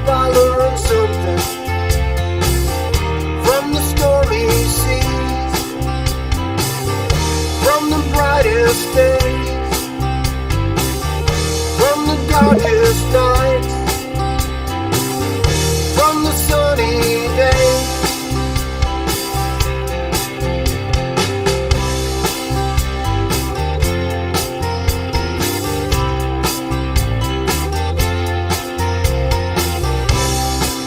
hope I learned something from the stormy seas, from the brightest days, from the darkest nights, from the sunny days.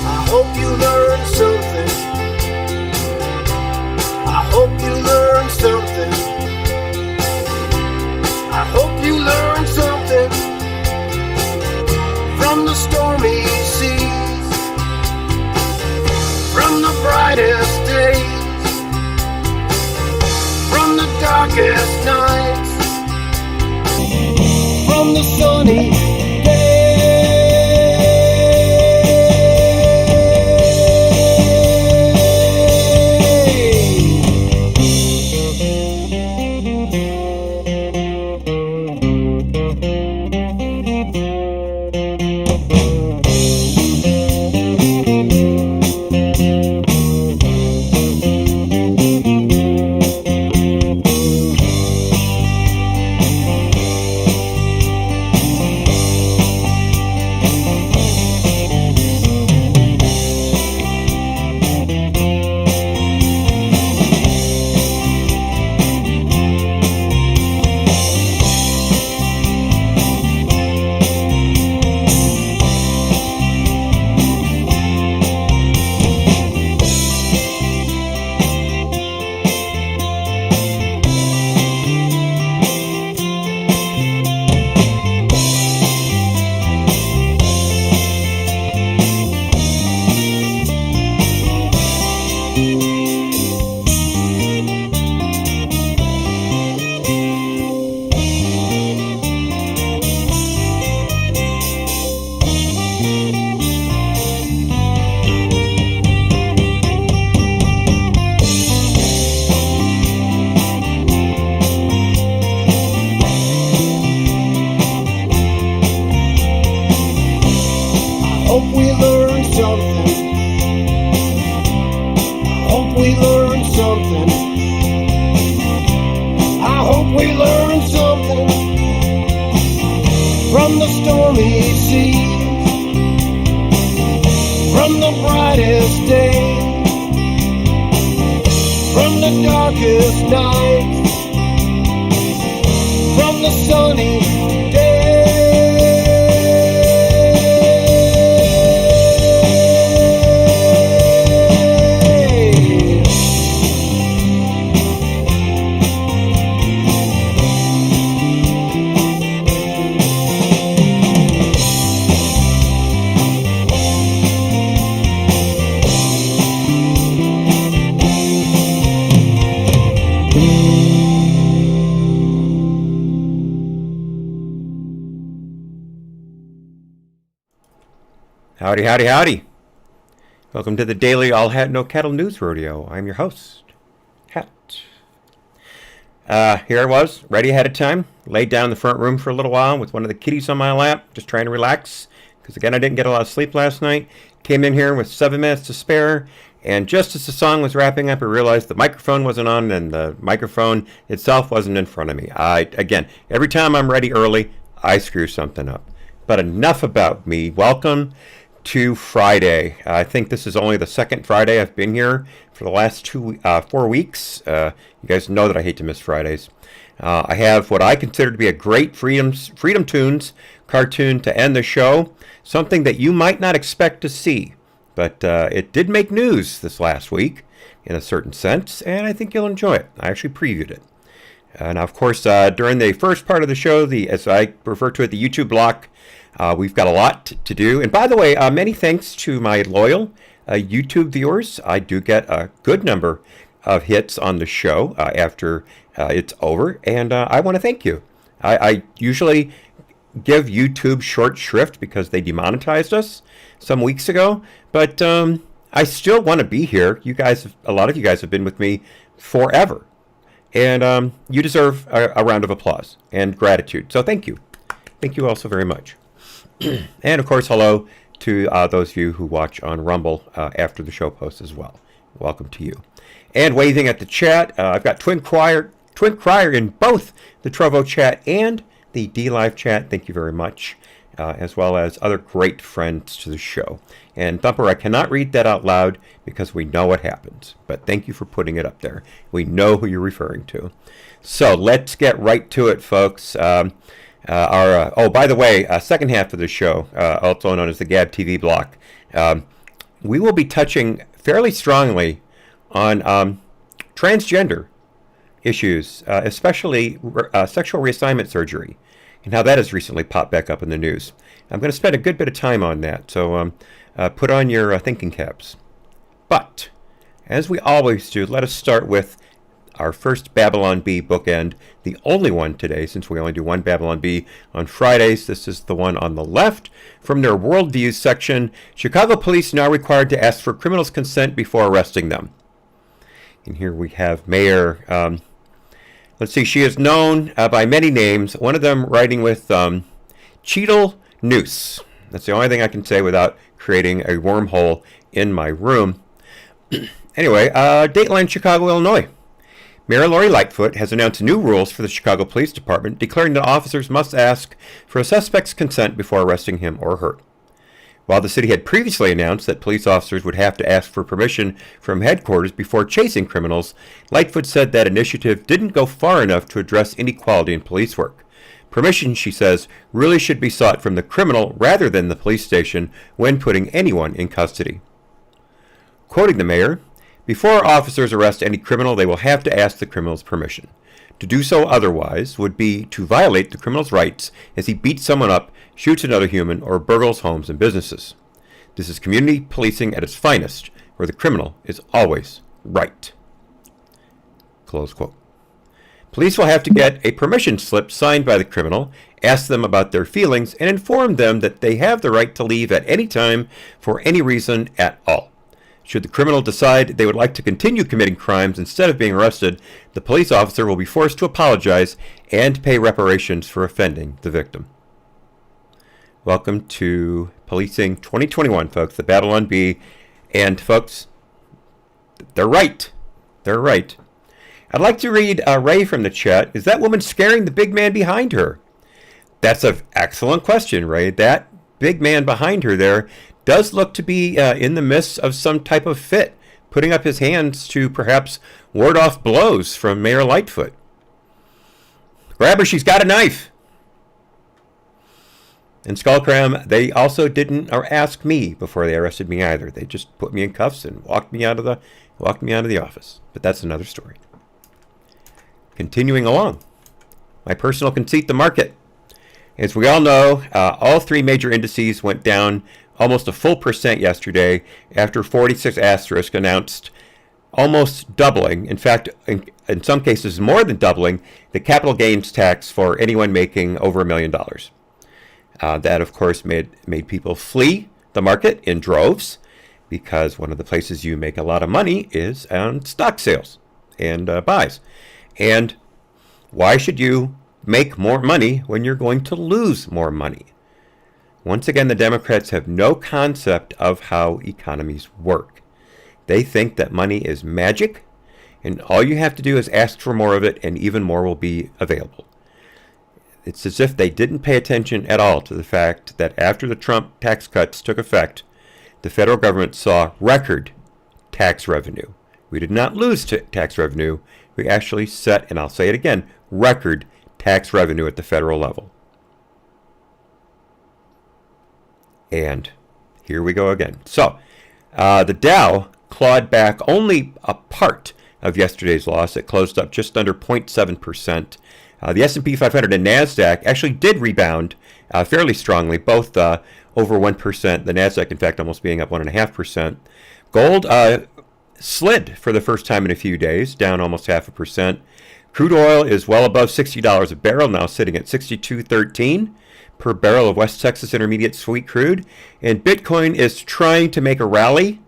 I hope you learned something. I hope you learned something. I hope you learned something from the stormy seas, from the brightest days, from the darkest nights, from the sunny days. Hope we learned something. I hope we learned something. I hope we learned something from the stormy seas, from the brightest days, from the darkest nights, from the sunny days. Howdy, howdy, howdy. Welcome to the daily All Hat No Cattle News Rodeo. I'm your host, Hat. Here I was, ready ahead of time. Laid down in the front room for a little while with one of the kitties on my lap, just trying to relax. Because again, I didn't get a lot of sleep last night. Came in here with 7 minutes to spare. And just as the song was wrapping up, I realized the microphone wasn't on and the microphone itself wasn't in front of me. Again, every time I'm ready early, I screw something up. But enough about me. Welcome to Friday. I think this is only the second Friday I've been here for the last 4 weeks. You guys know that I hate to miss Fridays. I have what I consider to be a great Freedom Tunes cartoon to end the show. Something that you might not expect to see, but it did make news this last week in a certain sense, and I think you'll enjoy it. I actually previewed it. Now, of course, during the first part of the show, as I refer to it, the YouTube block, we've got a lot to do. And by the way, many thanks to my loyal YouTube viewers. I do get a good number of hits on the show after it's over, and I want to thank you. I usually give YouTube short shrift because they demonetized us some weeks ago, but I still want to be here. You guys, a lot of you guys have been with me forever, and you deserve a round of applause and gratitude. So thank you. Thank you also very much. And of course, hello to those of you who watch on Rumble after the show posts as well. Welcome to you. And waving at the chat, I've got Twin Crier in both the Trovo chat and the DLive chat. Thank you very much. As well as other great friends to the show. And Thumper, I cannot read that out loud because we know what happens. But thank you for putting it up there. We know who you're referring to. So let's get right to it, folks. By the way, second half of the show, also known as the Gab TV block, we will be touching fairly strongly on transgender issues, especially sexual reassignment surgery, and how that has recently popped back up in the news. I'm going to spend a good bit of time on that, so put on your thinking caps. But, as we always do, let us start with our first Babylon Bee bookend, the only one today, since we only do one Babylon Bee on Fridays. This is the one on the left. From their Worldviews section, Chicago police now required to ask for criminals' consent before arresting them. And here we have Mayor... let's see, she is known by many names, one of them writing with Cheadle Noose. That's the only thing I can say without creating a wormhole in my room. Anyway, Dateline, Chicago, Illinois. Mayor Lori Lightfoot has announced new rules for the Chicago Police Department, declaring that officers must ask for a suspect's consent before arresting him or her. While the city had previously announced that police officers would have to ask for permission from headquarters before chasing criminals, Lightfoot said that initiative didn't go far enough to address inequality in police work. Permission, she says, really should be sought from the criminal rather than the police station when putting anyone in custody. Quoting the mayor, "Before officers arrest any criminal, they will have to ask the criminal's permission. To do so otherwise would be to violate the criminal's rights as he beats someone up, shoots another human, or burgles homes and businesses. This is community policing at its finest, where the criminal is always right." Close quote. Police will have to get a permission slip signed by the criminal, ask them about their feelings, and inform them that they have the right to leave at any time for any reason at all. Should the criminal decide they would like to continue committing crimes instead of being arrested, the police officer will be forced to apologize and pay reparations for offending the victim. Welcome to Policing 2021, folks, the Babylon Bee. And, folks, they're right. They're right. I'd like to read Ray from the chat. Is that woman scaring the big man behind her? That's an excellent question, Ray. That big man behind her there does look to be in the midst of some type of fit, putting up his hands to perhaps ward off blows from Mayor Lightfoot. Grab her, she's got a knife. And Skullcram, they also didn't ask me before they arrested me either. They just put me in cuffs and walked me out of the office. But that's another story. Continuing along, my personal conceit, the market. As we all know, all three major indices went down almost a full % yesterday after 46 Asterisk announced almost doubling, in fact, in some cases more than doubling, the capital gains tax for anyone making over $1 million. That, of course, made people flee the market in droves because one of the places you make a lot of money is on stock sales and buys. And why should you make more money when you're going to lose more money? Once again, the Democrats have no concept of how economies work. They think that money is magic, and all you have to do is ask for more of it, and even more will be available. It's as if they didn't pay attention at all to the fact that after the Trump tax cuts took effect, the federal government saw record tax revenue. We did not lose tax revenue. We actually set, and I'll say it again, record tax revenue at the federal level. And here we go again. So, the Dow clawed back only a part of yesterday's loss. It closed up just under 0.7%. The S&P 500 and NASDAQ actually did rebound fairly strongly, both over 1%. The NASDAQ, in fact, almost being up 1.5%. Gold slid for the first time in a few days, down almost 0.5%. Crude oil is well above $60 a barrel, now sitting at $62.13 per barrel of West Texas Intermediate sweet crude. And Bitcoin is trying to make a rally.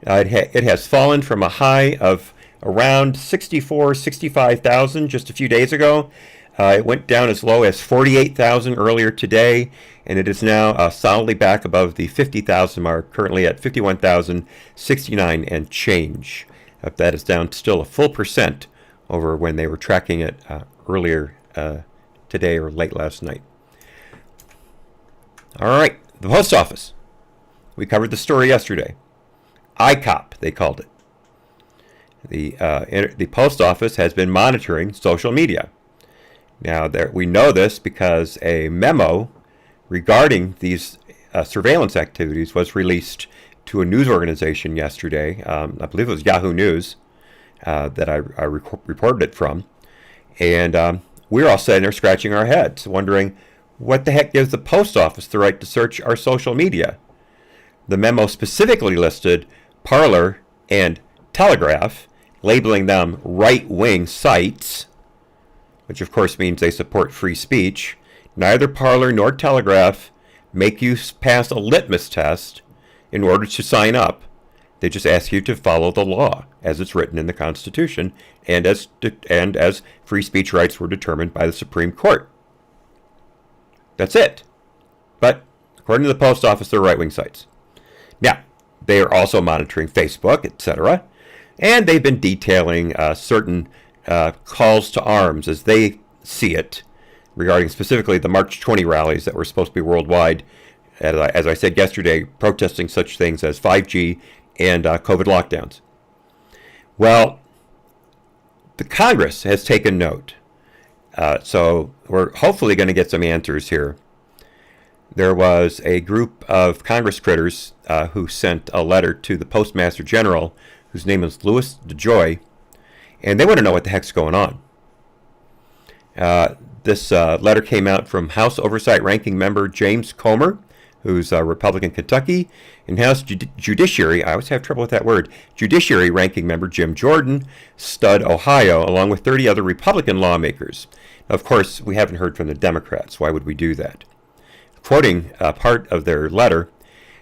It has fallen from a high of around 65,000 just a few days ago It went down as low as 48,000 earlier today, and it is now solidly back above the 50,000 mark, currently at 51,069 and change. That is down still a full percent over when they were tracking it earlier today or late last night. All right, the post office. We covered the story yesterday. ICOP, they called it. The post office has been monitoring social media. Now, we know this because a memo regarding these surveillance activities was released to a news organization yesterday. I believe it was Yahoo News that I reported it from. And we're all sitting there scratching our heads, wondering what the heck gives the post office the right to search our social media. The memo specifically listed Parler and Telegraph, labeling them right-wing sites, which of course means they support free speech. Neither Parler nor Telegraph make you pass a litmus test in order to sign up. They just ask you to follow the law as it's written in the Constitution and as free speech rights were determined by the Supreme Court. That's it. But according to the post office, they're right-wing sites. Now, they are also monitoring Facebook, etc., and they've been detailing certain calls to arms as they see it, regarding specifically the March 20 rallies that were supposed to be worldwide, as I said yesterday, protesting such things as 5G and COVID lockdowns. Well, the Congress has taken note, so we're hopefully going to get some answers here. There was a group of Congress critters who sent a letter to the Postmaster General, whose name is Louis DeJoy, and they want to know what the heck's going on. This letter came out from House Oversight Ranking Member James Comer, who's a Republican Kentucky, and House Judiciary, I always have trouble with that word, Judiciary Ranking Member Jim Jordan, Stud, Ohio, along with 30 other Republican lawmakers. Of course, we haven't heard from the Democrats. Why would we do that? Quoting part of their letter,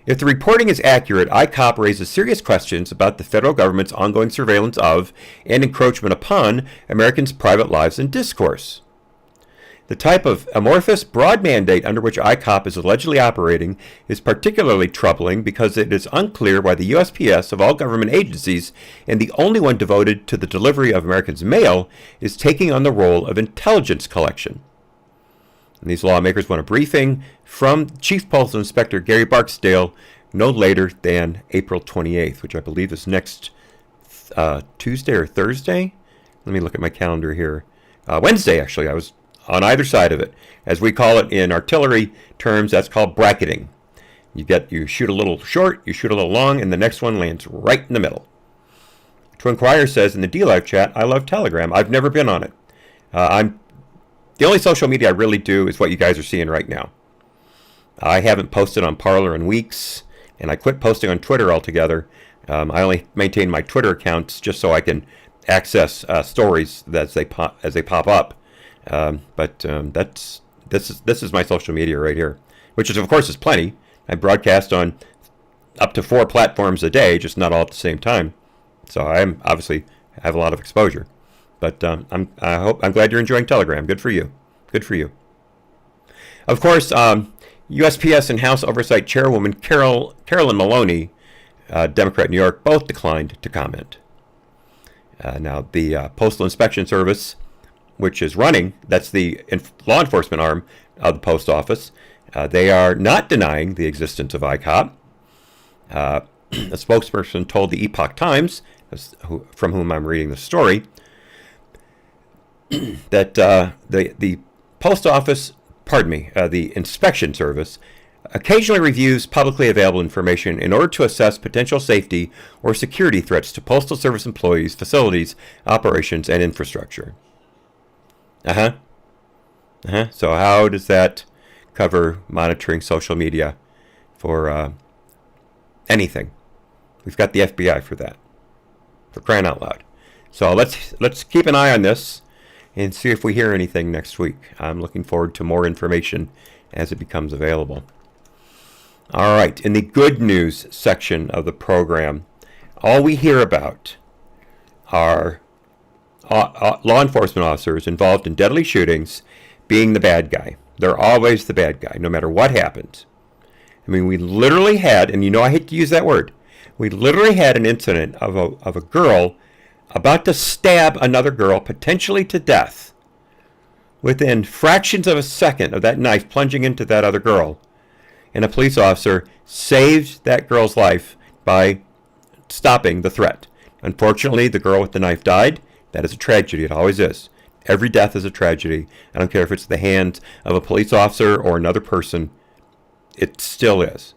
if the reporting is accurate, ICOP raises serious questions about the federal government's ongoing surveillance of and encroachment upon Americans' private lives and discourse. The type of amorphous, broad mandate under which ICOP is allegedly operating is particularly troubling because it is unclear why the USPS, of all government agencies, and the only one devoted to the delivery of Americans' mail, is taking on the role of intelligence collection. And these lawmakers want a briefing from Chief Postal Inspector Gary Barksdale no later than April 28th, which I believe is next Tuesday or Thursday. Let me look at my calendar here. Wednesday, actually. I was on either side of it. As we call it in artillery terms, that's called bracketing. You shoot a little short, you shoot a little long, and the next one lands right in the middle. To Inquirer says in the D-Live chat, I love Telegram. I've never been on it. The only social media I really do is what you guys are seeing right now. I haven't posted on Parler in weeks, and I quit posting on Twitter altogether. I only maintain my Twitter accounts just so I can access stories as they pop up. But this is my social media right here, which is of course is plenty. I broadcast on up to 4 platforms a day, just not all at the same time. So I'm obviously have a lot of exposure. But I'm glad you're enjoying Telegram. Good for you. Good for you. Of course, USPS and House Oversight Chairwoman Carolyn Maloney, Democrat New York, both declined to comment. Now, the Postal Inspection Service, which is running, that's the law enforcement arm of the post office, they are not denying the existence of ICOP. A spokesperson told the Epoch Times, from whom I'm reading the story, that the post office, the inspection service, occasionally reviews publicly available information in order to assess potential safety or security threats to Postal Service employees, facilities, operations, and infrastructure. So how does that cover monitoring social media for anything? We've got the FBI for that, for crying out loud. So let's keep an eye on this and see if we hear anything next week. I'm looking forward to more information as it becomes available. All right, in the good news section of the program, all we hear about are law enforcement officers involved in deadly shootings being the bad guy. They're always the bad guy, no matter what happens. I mean, we literally had, and I hate to use that word, we literally had an incident of a girl about to stab another girl, potentially to death, within fractions of a second of that knife plunging into that other girl. And a police officer saved that girl's life by stopping the threat. Unfortunately, the girl with the knife died. That is a tragedy. It always is. Every death is a tragedy. I don't care if it's the hands of a police officer or another person. It still is.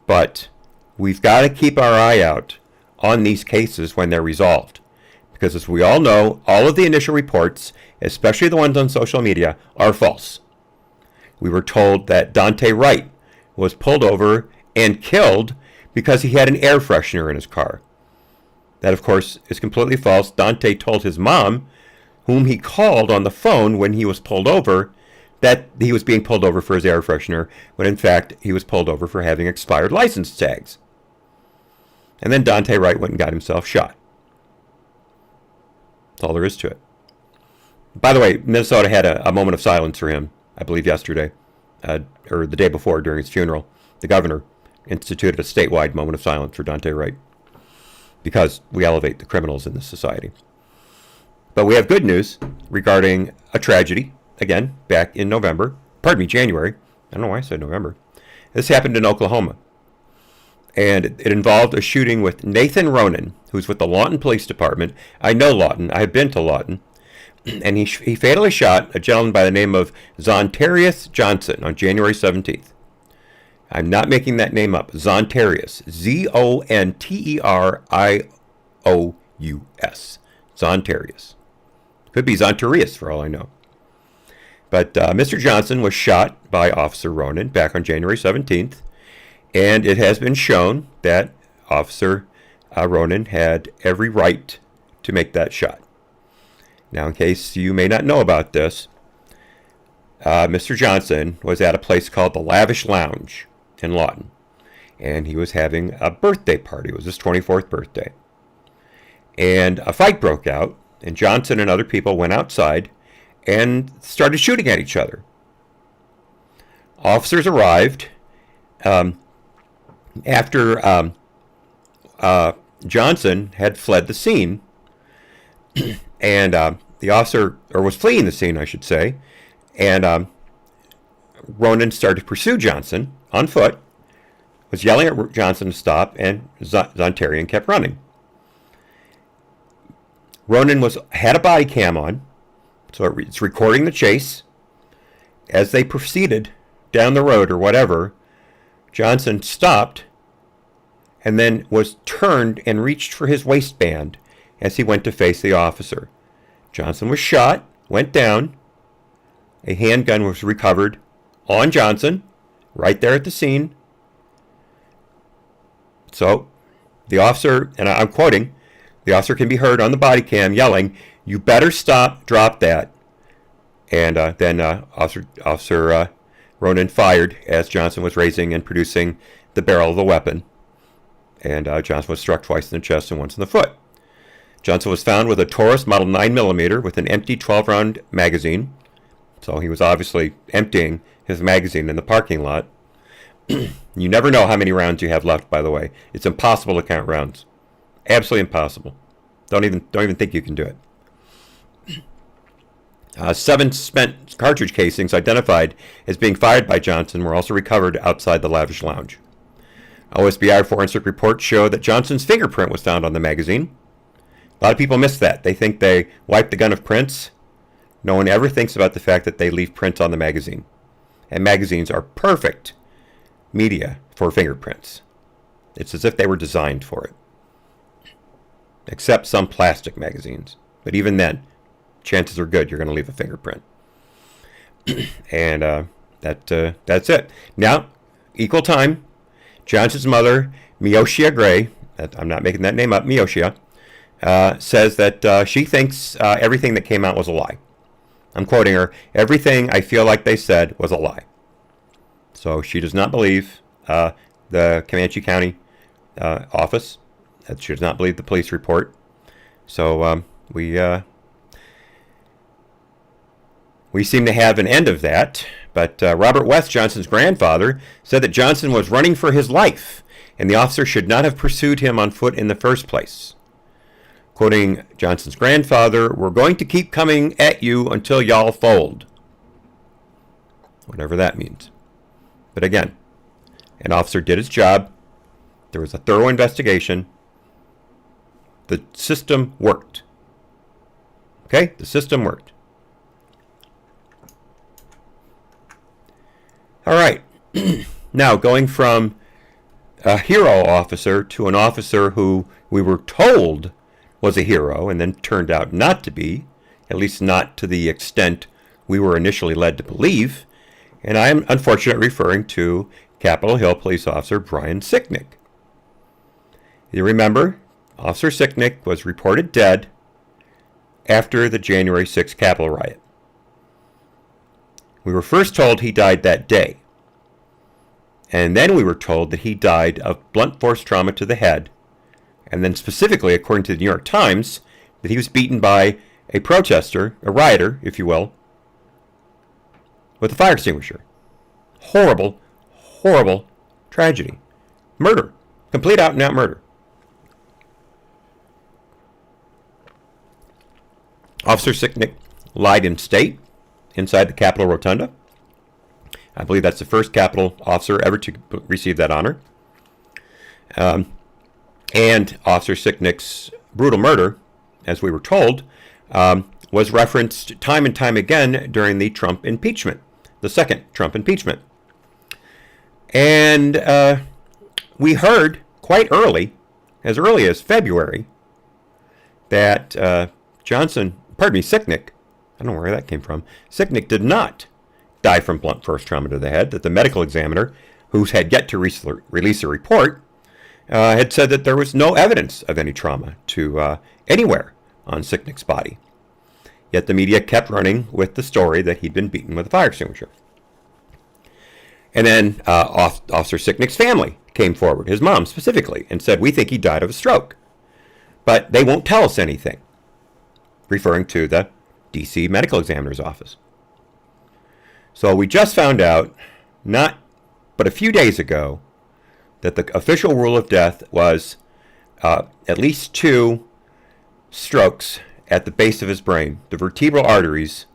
But we've got to keep our eye out on these cases when they're resolved. Because as we all know, all of the initial reports, especially the ones on social media, are false. We were told that Dante Wright was pulled over and killed because he had an air freshener in his car. That, of course, is completely false. Dante told his mom, whom he called on the phone when he was pulled over, that he was being pulled over for his air freshener, when in fact he was pulled over for having expired license tags. And then Dante Wright went and got himself shot. That's all there is to it. By the way, Minnesota had a moment of silence for him, I believe yesterday, or the day before during his funeral. The governor instituted a statewide moment of silence for Dante Wright because we elevate the criminals in this society. But we have good news regarding a tragedy, again, back in January. I don't know why I said November. This happened in Oklahoma. And it involved a shooting with Nathan Ronan, who's with the Lawton Police Department. I know Lawton. I have been to Lawton. And he fatally shot a gentleman by the name of Zontarius Johnson on January 17th. I'm not making that name up. Zontarius. Zontarius. Zontarius. Could be Zontarius for all I know. But Mr. Johnson was shot by Officer Ronan back on January 17th. And it has been shown that Officer Ronan had every right to make that shot. Now, in case you may not know about this, Mr. Johnson was at a place called the Lavish Lounge in Lawton. And he was having a birthday party. It was his 24th birthday. And a fight broke out, and Johnson and other people went outside and started shooting at each other. Officers arrived after Johnson had fled the scene, and the officer, or was fleeing the scene, I should say, and Ronan started to pursue Johnson on foot, was yelling at Johnson to stop, and Zontarian kept running. Ronan had a body cam on, so it's recording the chase. As they proceeded down the road or whatever, Johnson stopped and then was turned and reached for his waistband as he went to face the officer. Johnson was shot, went down. A handgun was recovered on Johnson, right there at the scene. So the officer, and I'm quoting, the officer can be heard on the body cam yelling, "You better stop, drop that." And then Officer Ronan fired as Johnson was raising and producing the barrel of the weapon. And Johnson was struck twice in the chest and once in the foot. Johnson was found with a Taurus Model 9mm with an empty 12-round magazine. So he was obviously emptying his magazine in the parking lot. You never know how many rounds you have left, by the way. It's impossible to count rounds. Absolutely impossible. Don't even think you can do it. 7 spent cartridge casings identified as being fired by Johnson were also recovered outside the Lavish Lounge. OSBI forensic reports show that Johnson's fingerprint was found on the magazine. A lot of people miss that. They think they wiped the gun of prints. No one ever thinks about the fact that they leave prints on the magazine. And magazines are perfect media for fingerprints. It's as if they were designed for it. Except some plastic magazines. But even then, chances are good you're going to leave a fingerprint. And that's it. Now, equal time, Johnson's mother, Meoshia Gray, I'm not making that name up, Meoshia, says that she thinks everything that came out was a lie. I'm quoting her, "Everything I feel like they said was a lie." So she does not believe the Comanche County office. She does not believe the police report. So We seem to have an end of that, but Robert West, Johnson's grandfather, said that Johnson was running for his life, and the officer should not have pursued him on foot in the first place. Quoting Johnson's grandfather, "We're going to keep coming at you until y'all fold." Whatever that means. But again, an officer did his job. There was a thorough investigation. The system worked. Okay? The system worked. All right. Now, going from a hero officer to an officer who we were told was a hero and then turned out not to be, at least not to the extent we were initially led to believe. And I am unfortunately referring to Capitol Hill Police Officer Brian Sicknick. You remember, Officer Sicknick was reported dead after the January 6th Capitol riot. We were first told he died that day. And then we were told that he died of blunt force trauma to the head. And then specifically, according to the New York Times, that he was beaten by a protester, a rioter, if you will, with a fire extinguisher. Horrible, horrible tragedy. Murder. Complete out and out murder. Officer Sicknick lied in state inside the Capitol Rotunda. I believe that's the first Capitol officer ever to receive that honor. And Officer Sicknick's brutal murder, as we were told, was referenced time and time again during the Trump impeachment, the second Trump impeachment. And we heard quite early as February, that Sicknick, I don't know where that came from, Sicknick did not die from blunt force trauma to the head, that the medical examiner, who had yet to release a report, had said that there was no evidence of any trauma to anywhere on Sicknick's body. Yet the media kept running with the story that he'd been beaten with a fire extinguisher. And then Officer Sicknick's family came forward, his mom specifically, and said, "We think he died of a stroke." But they won't tell us anything, referring to the D.C. medical examiner's office. So we just found out, not but a few days ago, that the official rule of death was at least 2 strokes at the base of his brain. The vertebral arteries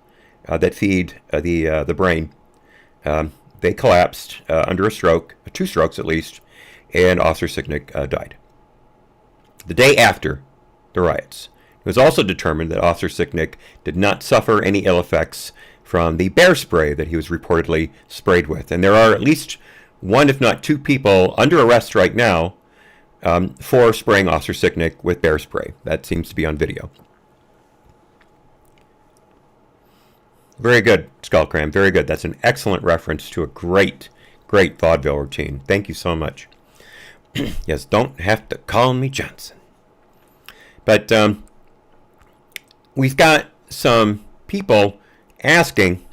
that feed the brain, they collapsed under a stroke, 2 strokes at least, and Officer Sicknick died. The day after the riots. It was also determined that Officer Sicknick did not suffer any ill effects from the bear spray that he was reportedly sprayed with. And there are at least 1, if not 2 people under arrest right now for spraying Officer Sicknick with bear spray. That seems to be on video. Very good, Skullcram. Very good. That's an excellent reference to a great, great vaudeville routine. Thank you so much. Yes, don't have to call me Johnson. But we've got some people asking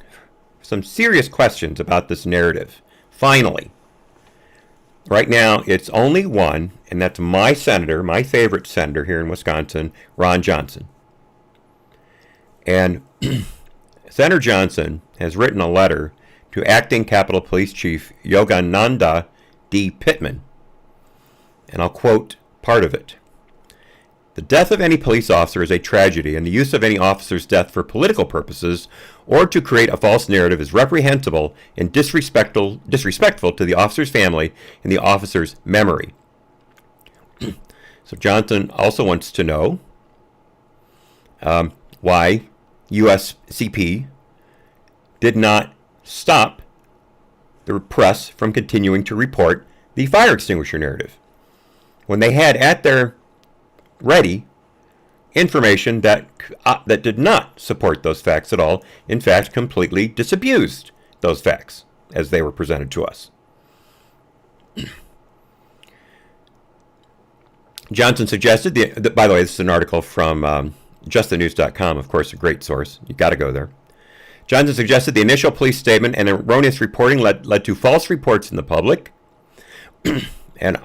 some serious questions about this narrative. Finally. Right now, it's only one, and that's my senator, my favorite senator here in Wisconsin, Ron Johnson. And Senator Johnson has written a letter to Acting Capitol Police Chief Yogananda D. Pittman. And I'll quote part of it. "The death of any police officer is a tragedy, and the use of any officer's death for political purposes or to create a false narrative is reprehensible and disrespectful to the officer's family and the officer's memory." So Johnson also wants to know why USCP did not stop the press from continuing to report the fire extinguisher narrative when they had at their ready information that did not support those facts at all. In fact, completely disabused those facts as they were presented to us. Johnson suggested, by the way, this is an article from justthenews.com, of course, a great source. You got to go there. Johnson suggested the initial police statement and erroneous reporting led to false reports in the public. And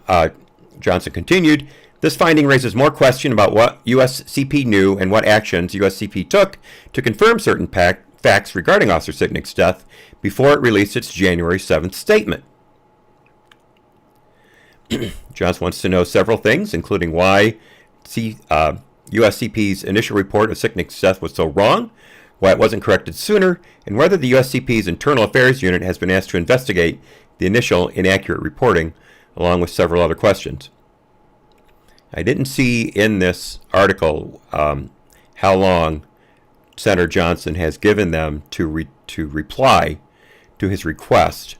Johnson continued, This finding raises more question about what USCP knew and what actions USCP took to confirm certain facts regarding Officer Sicknick's death before it released its January 7th statement. Johnson wants to know several things, including why USCP's initial report of Sicknick's death was so wrong, why it wasn't corrected sooner, and whether the USCP's Internal Affairs Unit has been asked to investigate the initial inaccurate reporting, along with several other questions. I didn't see in this article how long Senator Johnson has given them to reply to his request,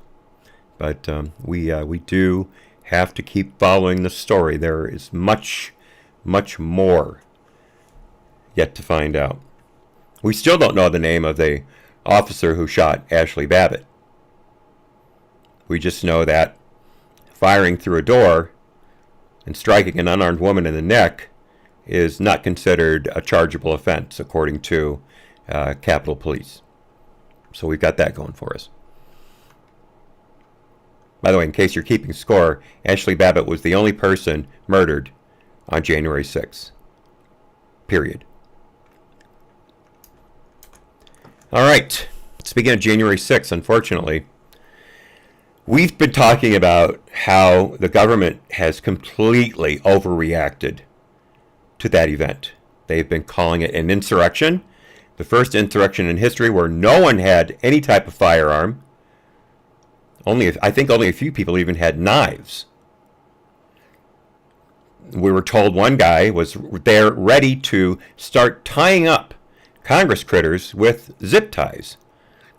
but we do have to keep following the story. There is much more yet to find out. We still don't know the name of the officer who shot Ashley Babbitt. We just know that firing through a door and striking an unarmed woman in the neck is not considered a chargeable offense, according to Capitol Police. So we've got that going for us. By the way, in case you're keeping score, Ashley Babbitt was the only person murdered on January 6th. Period. All right. Speaking of January 6th, unfortunately, we've been talking about how the government has completely overreacted to that event. They've been calling it an insurrection, the first insurrection in history where no one had any type of firearm. I think only a few people even had knives. We were told one guy was there ready to start tying up Congress critters with zip ties,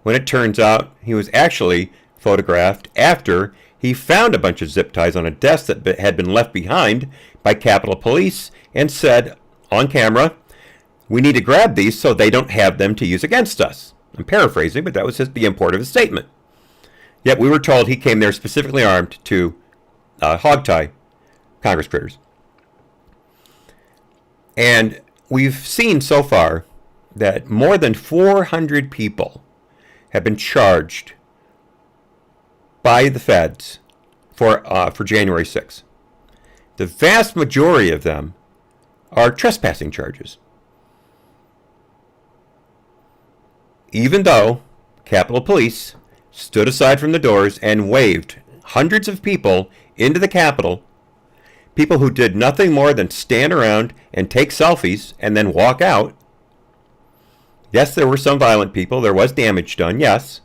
when it turns out he was actually photographed after he found a bunch of zip ties on a desk that had been left behind by Capitol Police and said on camera, "We need to grab these so they don't have them to use against us." I'm paraphrasing, but that was the import of his statement. Yet we were told he came there specifically armed to hogtie Congress critters. And we've seen so far that more than 400 people have been charged by the feds for January 6th. The vast majority of them are trespassing charges. Even though Capitol Police stood aside from the doors and waved hundreds of people into the Capitol, people who did nothing more than stand around and take selfies and then walk out. Yes, there were some violent people. There was damage done, yes.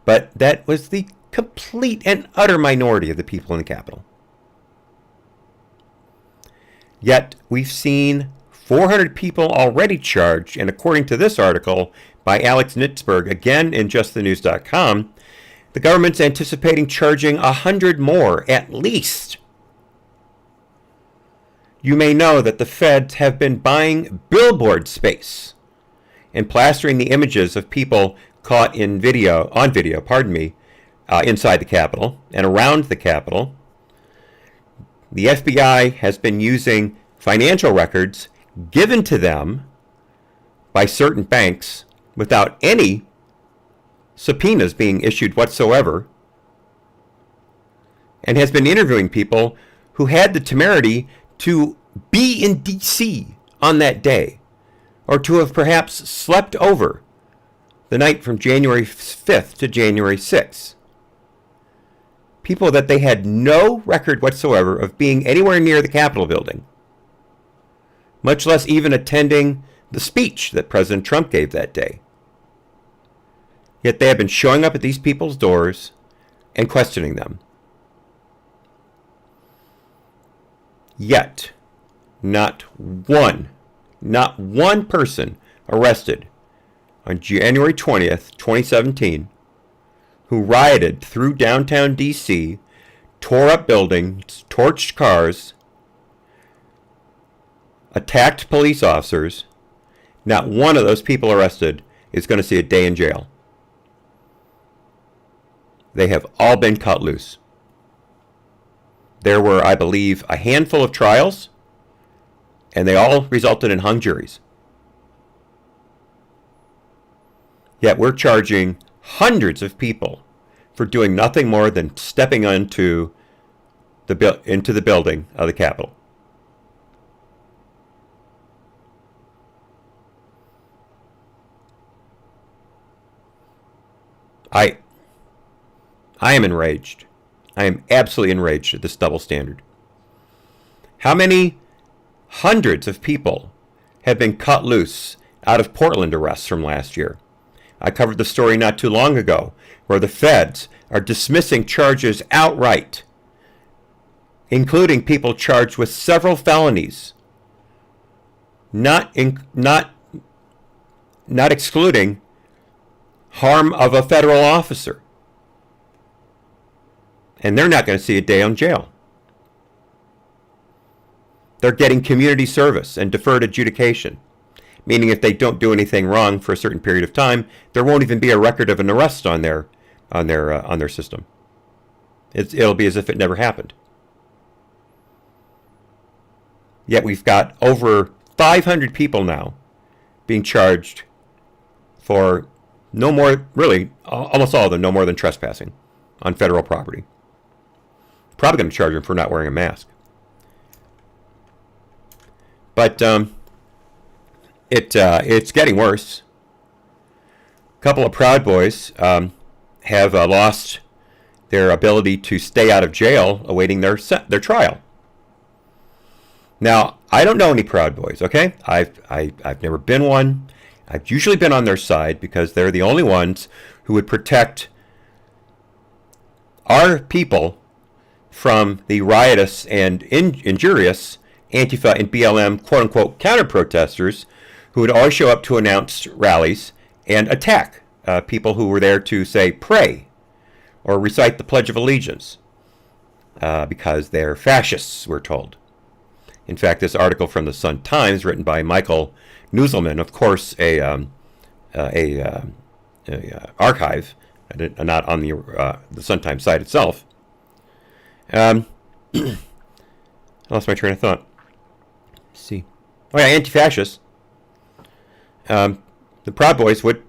But that was the complete and utter minority of the people in the Capitol. Yet, we've seen 400 people already charged, and according to this article by Alex Nitzberg, again in justthenews.com, the government's anticipating charging 100 more, at least. You may know that the feds have been buying billboard space and plastering the images of people caught on video, inside the Capitol and around the Capitol. The FBI has been using financial records given to them by certain banks without any subpoenas being issued whatsoever, and has been interviewing people who had the temerity to be in D.C. on that day, or to have perhaps slept over the night from January 5th to January 6th. People that they had no record whatsoever of being anywhere near the Capitol building, much less even attending the speech that President Trump gave that day. Yet they have been showing up at these people's doors and questioning them. Yet, not one person arrested on January 20th, 2017, who rioted through downtown D.C., tore up buildings, torched cars, attacked police officers. Not one of those people arrested is going to see a day in jail. They have all been cut loose. There were, I believe, a handful of trials, and they all resulted in hung juries. Yet we're charging hundreds of people for doing nothing more than stepping into the building of the Capitol. I am enraged. I am absolutely enraged at this double standard. How many hundreds of people have been cut loose out of Portland arrests from last year? I covered the story not too long ago where the feds are dismissing charges outright, including people charged with several felonies, not excluding harm of a federal officer. And they're not going to see a day in jail. They're getting community service and deferred adjudication, meaning if they don't do anything wrong for a certain period of time, there won't even be a record of an arrest on their system. It'll be as if it never happened. Yet we've got over 500 people now being charged for no more, really, almost all of them, no more than trespassing on federal property. Probably going to charge them for not wearing a mask. But it's getting worse. A couple of Proud Boys have lost their ability to stay out of jail awaiting their trial. Now, I don't know any Proud Boys, okay? I've never been one. I've usually been on their side because they're the only ones who would protect our people from the riotous and injurious Antifa and BLM quote-unquote counter-protesters who would always show up to announce rallies and attack people who were there to, say, pray or recite the Pledge of Allegiance because they're fascists, we're told. In fact, this article from the Sun-Times, written by Michael Newselman, of course, a archive, not on the Sun-Times site itself. I lost my train of thought. Let's see. Oh yeah, anti-fascists. The Proud Boys would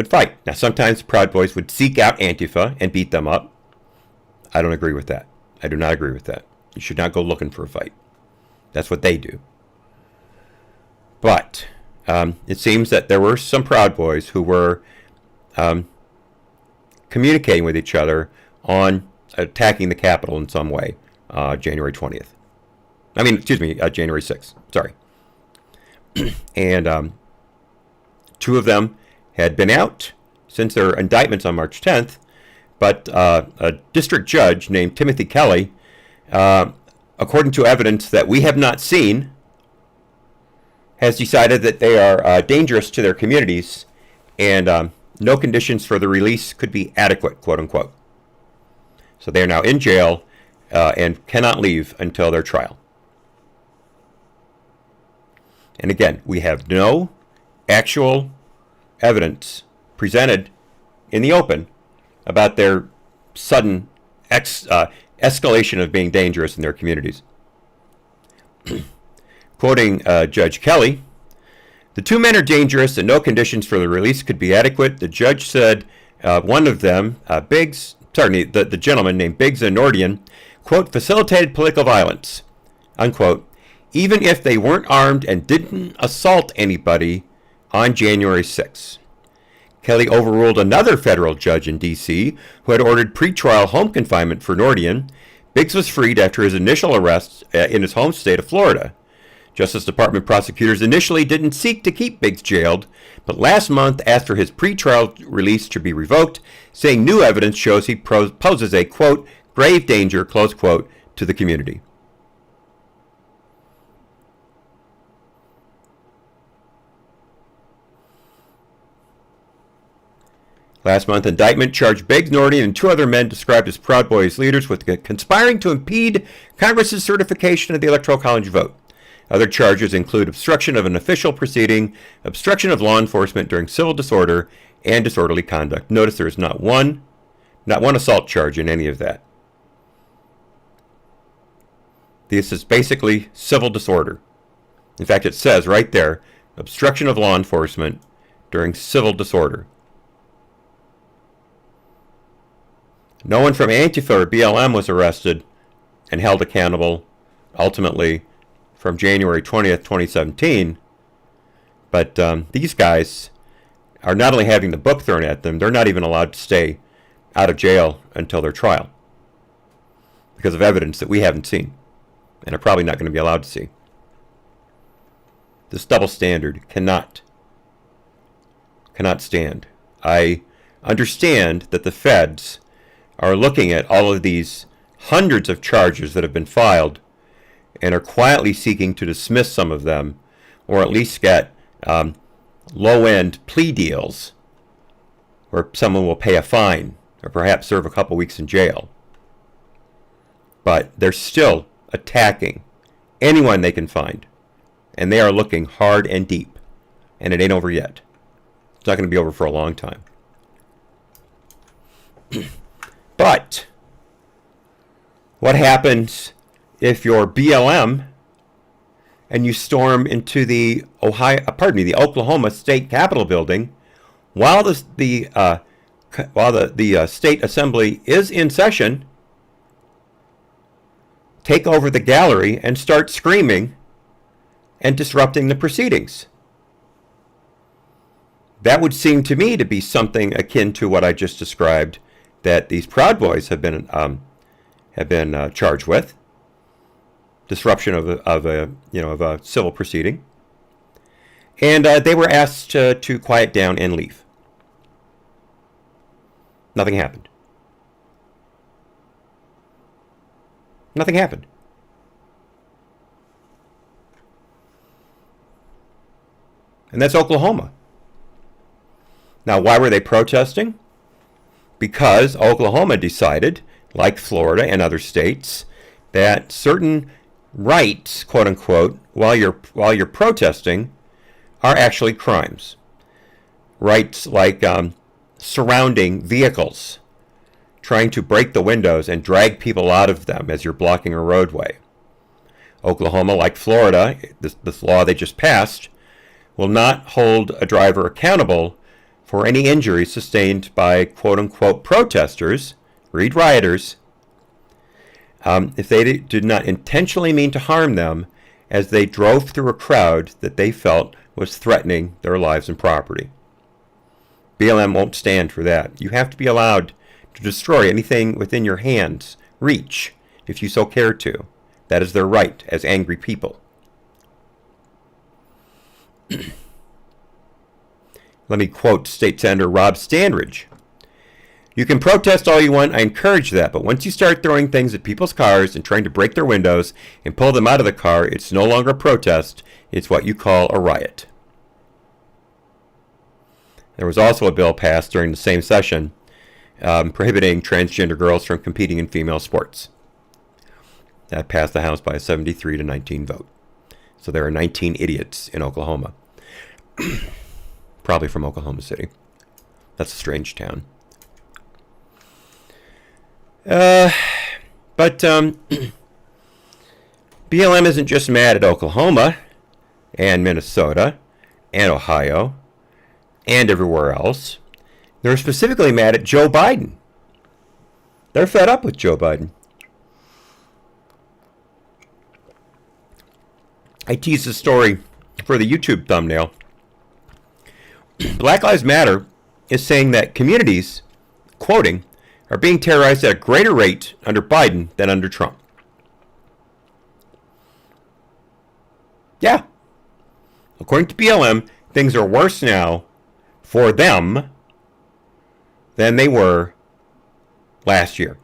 fight. Now, sometimes the Proud Boys would seek out Antifa and beat them up. I don't agree with that. I do not agree with that. You should not go looking for a fight. That's what they do. But it seems that there were some Proud Boys who were communicating with each other on attacking the Capitol in some way, January 20th. January 6th. Sorry. And two of them had been out since their indictments on March 10th, but a district judge named Timothy Kelly, according to evidence that we have not seen, has decided that they are dangerous to their communities and no conditions for the release could be adequate, quote unquote. So they are now in jail and cannot leave until their trial. And again, we have no actual evidence presented in the open about their sudden escalation of being dangerous in their communities. Quoting Judge Kelly, the two men are dangerous and no conditions for the release could be adequate. The judge said one of them, the gentleman named Biggs and Nordian, quote, facilitated political violence, unquote, even if they weren't armed and didn't assault anybody on January 6th. Kelly overruled another federal judge in D.C. who had ordered pretrial home confinement for Nordian. Biggs was freed after his initial arrest in his home state of Florida. Justice Department prosecutors initially didn't seek to keep Biggs jailed, but last month asked for his pretrial release to be revoked, saying new evidence shows he poses a, quote, grave danger, close quote, to the community. Last month, indictment charged Biggs, Nordian, and two other men described as Proud Boys leaders with conspiring to impede Congress's certification of the Electoral College vote. Other charges include obstruction of an official proceeding, obstruction of law enforcement during civil disorder, and disorderly conduct. Notice there is not one assault charge in any of that. This is basically civil disorder. In fact, it says right there, obstruction of law enforcement during civil disorder. No one from Antifa or BLM was arrested and held accountable, ultimately, from January 20th, 2017. But these guys are not only having the book thrown at them, they're not even allowed to stay out of jail until their trial because of evidence that we haven't seen and are probably not going to be allowed to see. This double standard cannot stand. I understand that the feds are looking at all of these hundreds of charges that have been filed and are quietly seeking to dismiss some of them or at least get low-end plea deals where someone will pay a fine or perhaps serve a couple weeks in jail. But they're still attacking anyone they can find. And they are looking hard and deep. And it ain't over yet. It's not going to be over for a long time. But what happens if you're BLM and you storm into the Oklahoma State Capitol building while the state assembly is in session, take over the gallery and start screaming and disrupting the proceedings? That would seem to me to be something akin to what I just described that these Proud Boys have been charged with: disruption of a civil proceeding, and they were asked to quiet down and leave. Nothing happened. Nothing happened. And that's Oklahoma. Now, why were they protesting? Because Oklahoma decided, like Florida and other states, that certain rights, quote unquote, while you're protesting, are actually crimes. Rights like surrounding vehicles, trying to break the windows and drag people out of them as you're blocking a roadway. Oklahoma, like Florida, this law they just passed, will not hold a driver accountable for any injuries sustained by quote-unquote protesters, read rioters, if they did not intentionally mean to harm them as they drove through a crowd that they felt was threatening their lives and property. BLM won't stand for that. You have to be allowed to destroy anything within your hand's reach if you so care to. That is their right as angry people. Let me quote State Senator Rob Standridge. "You can protest all you want, I encourage that, but once you start throwing things at people's cars and trying to break their windows and pull them out of the car, it's no longer a protest, it's what you call a riot." There was also a bill passed during the same session prohibiting transgender girls from competing in female sports. That passed the House by a 73-19 vote. So there are 19 idiots in Oklahoma. Probably from Oklahoma City. That's a strange town. But BLM isn't just mad at Oklahoma and Minnesota and Ohio and everywhere else. They're specifically mad at Joe Biden. They're fed up with Joe Biden. I teased the story for the YouTube thumbnail. Black Lives Matter is saying that communities, quoting, are being terrorized at a greater rate under Biden than under Trump. Yeah. According to BLM, things are worse now for them than they were last year.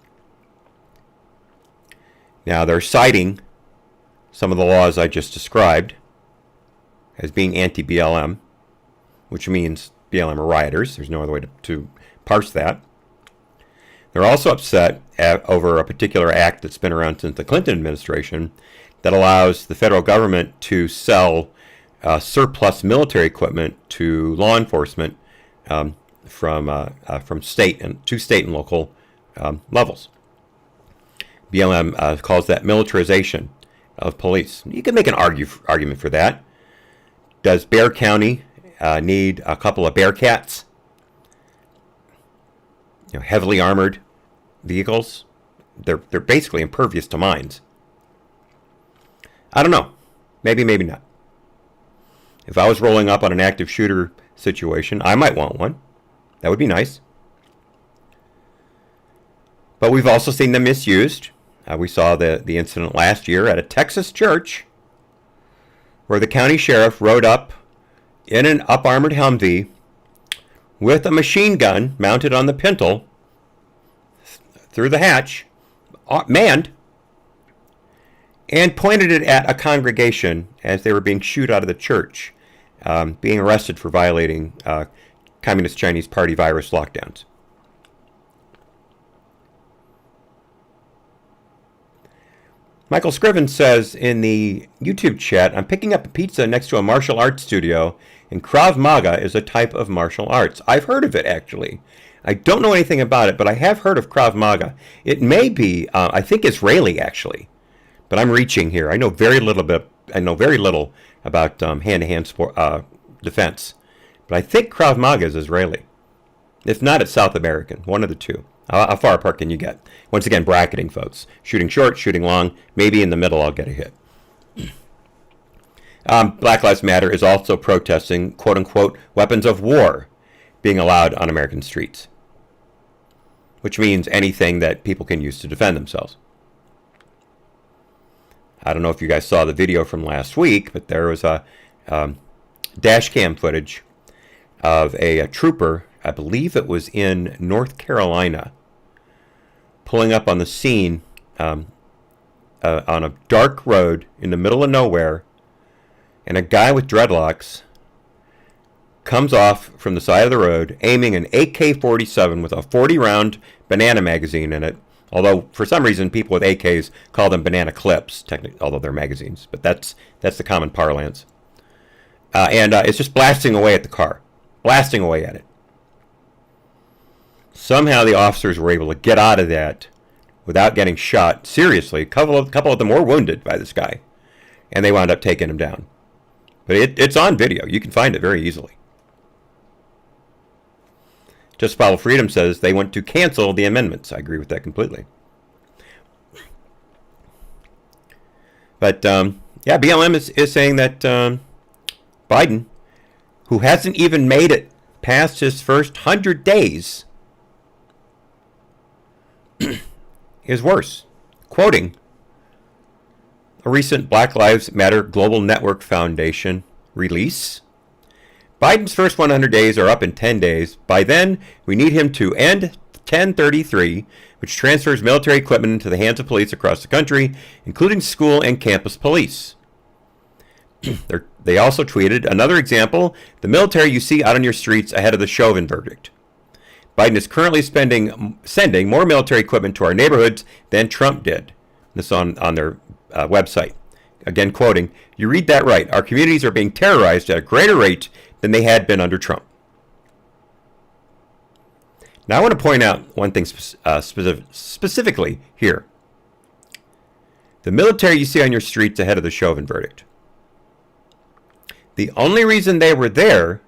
Now, they're citing some of the laws I just described as being anti-BLM, which means BLM are rioters. There's no other way to parse that. They're also upset over a particular act that's been around since the Clinton administration that allows the federal government to sell surplus military equipment to law enforcement from state and local levels. BLM calls that militarization of police. You can make an argument for that. Does Bexar County need a couple of Bearcats? Heavily armored vehicles. They're basically impervious to mines. I don't know. Maybe, maybe not. If I was rolling up on an active shooter situation. I might want one. That would be nice. But we've also seen them misused. We saw the incident last year at a Texas church where the county sheriff rode up in an up-armored Humvee with a machine gun mounted on the pintle through the hatch, manned, and pointed it at a congregation as they were being shooed out of the church, being arrested for violating Communist Chinese Party virus lockdowns. Michael Scriven says in the YouTube chat, I'm picking up a pizza next to a martial arts studio, and Krav Maga is a type of martial arts. I've heard of it, actually. I don't know anything about it, but I have heard of Krav Maga. It may be, I think, Israeli, actually. But I'm reaching here. I know very little about hand-to-hand defense. But I think Krav Maga is Israeli. If not, it's South American. One of the two. How far apart can you get? Once again, bracketing, folks. Shooting short, shooting long. Maybe in the middle I'll get a hit. Black Lives Matter is also protesting, quote-unquote, weapons of war being allowed on American streets. Which means anything that people can use to defend themselves. I don't know if you guys saw the video from last week, but there was a dash cam footage of a trooper, I believe it was in North Carolina, pulling up on the scene on a dark road in the middle of nowhere, and a guy with dreadlocks comes off from the side of the road, aiming an AK-47 with a 40-round banana magazine in it. Although, for some reason, people with AKs call them banana clips, technically, although they're magazines. But that's the common parlance. And it's just blasting away at the car. Blasting away at it. Somehow the officers were able to get out of that without getting shot. Seriously, a couple of them were wounded by this guy. And they wound up taking him down. But it's on video. You can find it very easily. Just Follow Freedom says they want to cancel the amendments. I agree with that completely. But, yeah, BLM is saying that Biden, who hasn't even made it past his first 100 days, is worse. Quoting a recent Black Lives Matter Global Network Foundation release, Biden's first 100 days are up in 10 days. By then, we need him to end 1033, which transfers military equipment into the hands of police across the country, including school and campus police. They also tweeted, another example, the military you see out on your streets ahead of the Chauvin verdict. Biden is currently sending more military equipment to our neighborhoods than Trump did. This on their website. Again, quoting, you read that right. Our communities are being terrorized at a greater rate than they had been under Trump. Now I want to point out one thing specifically here. The military you see on your streets ahead of the Chauvin verdict. The only reason they were there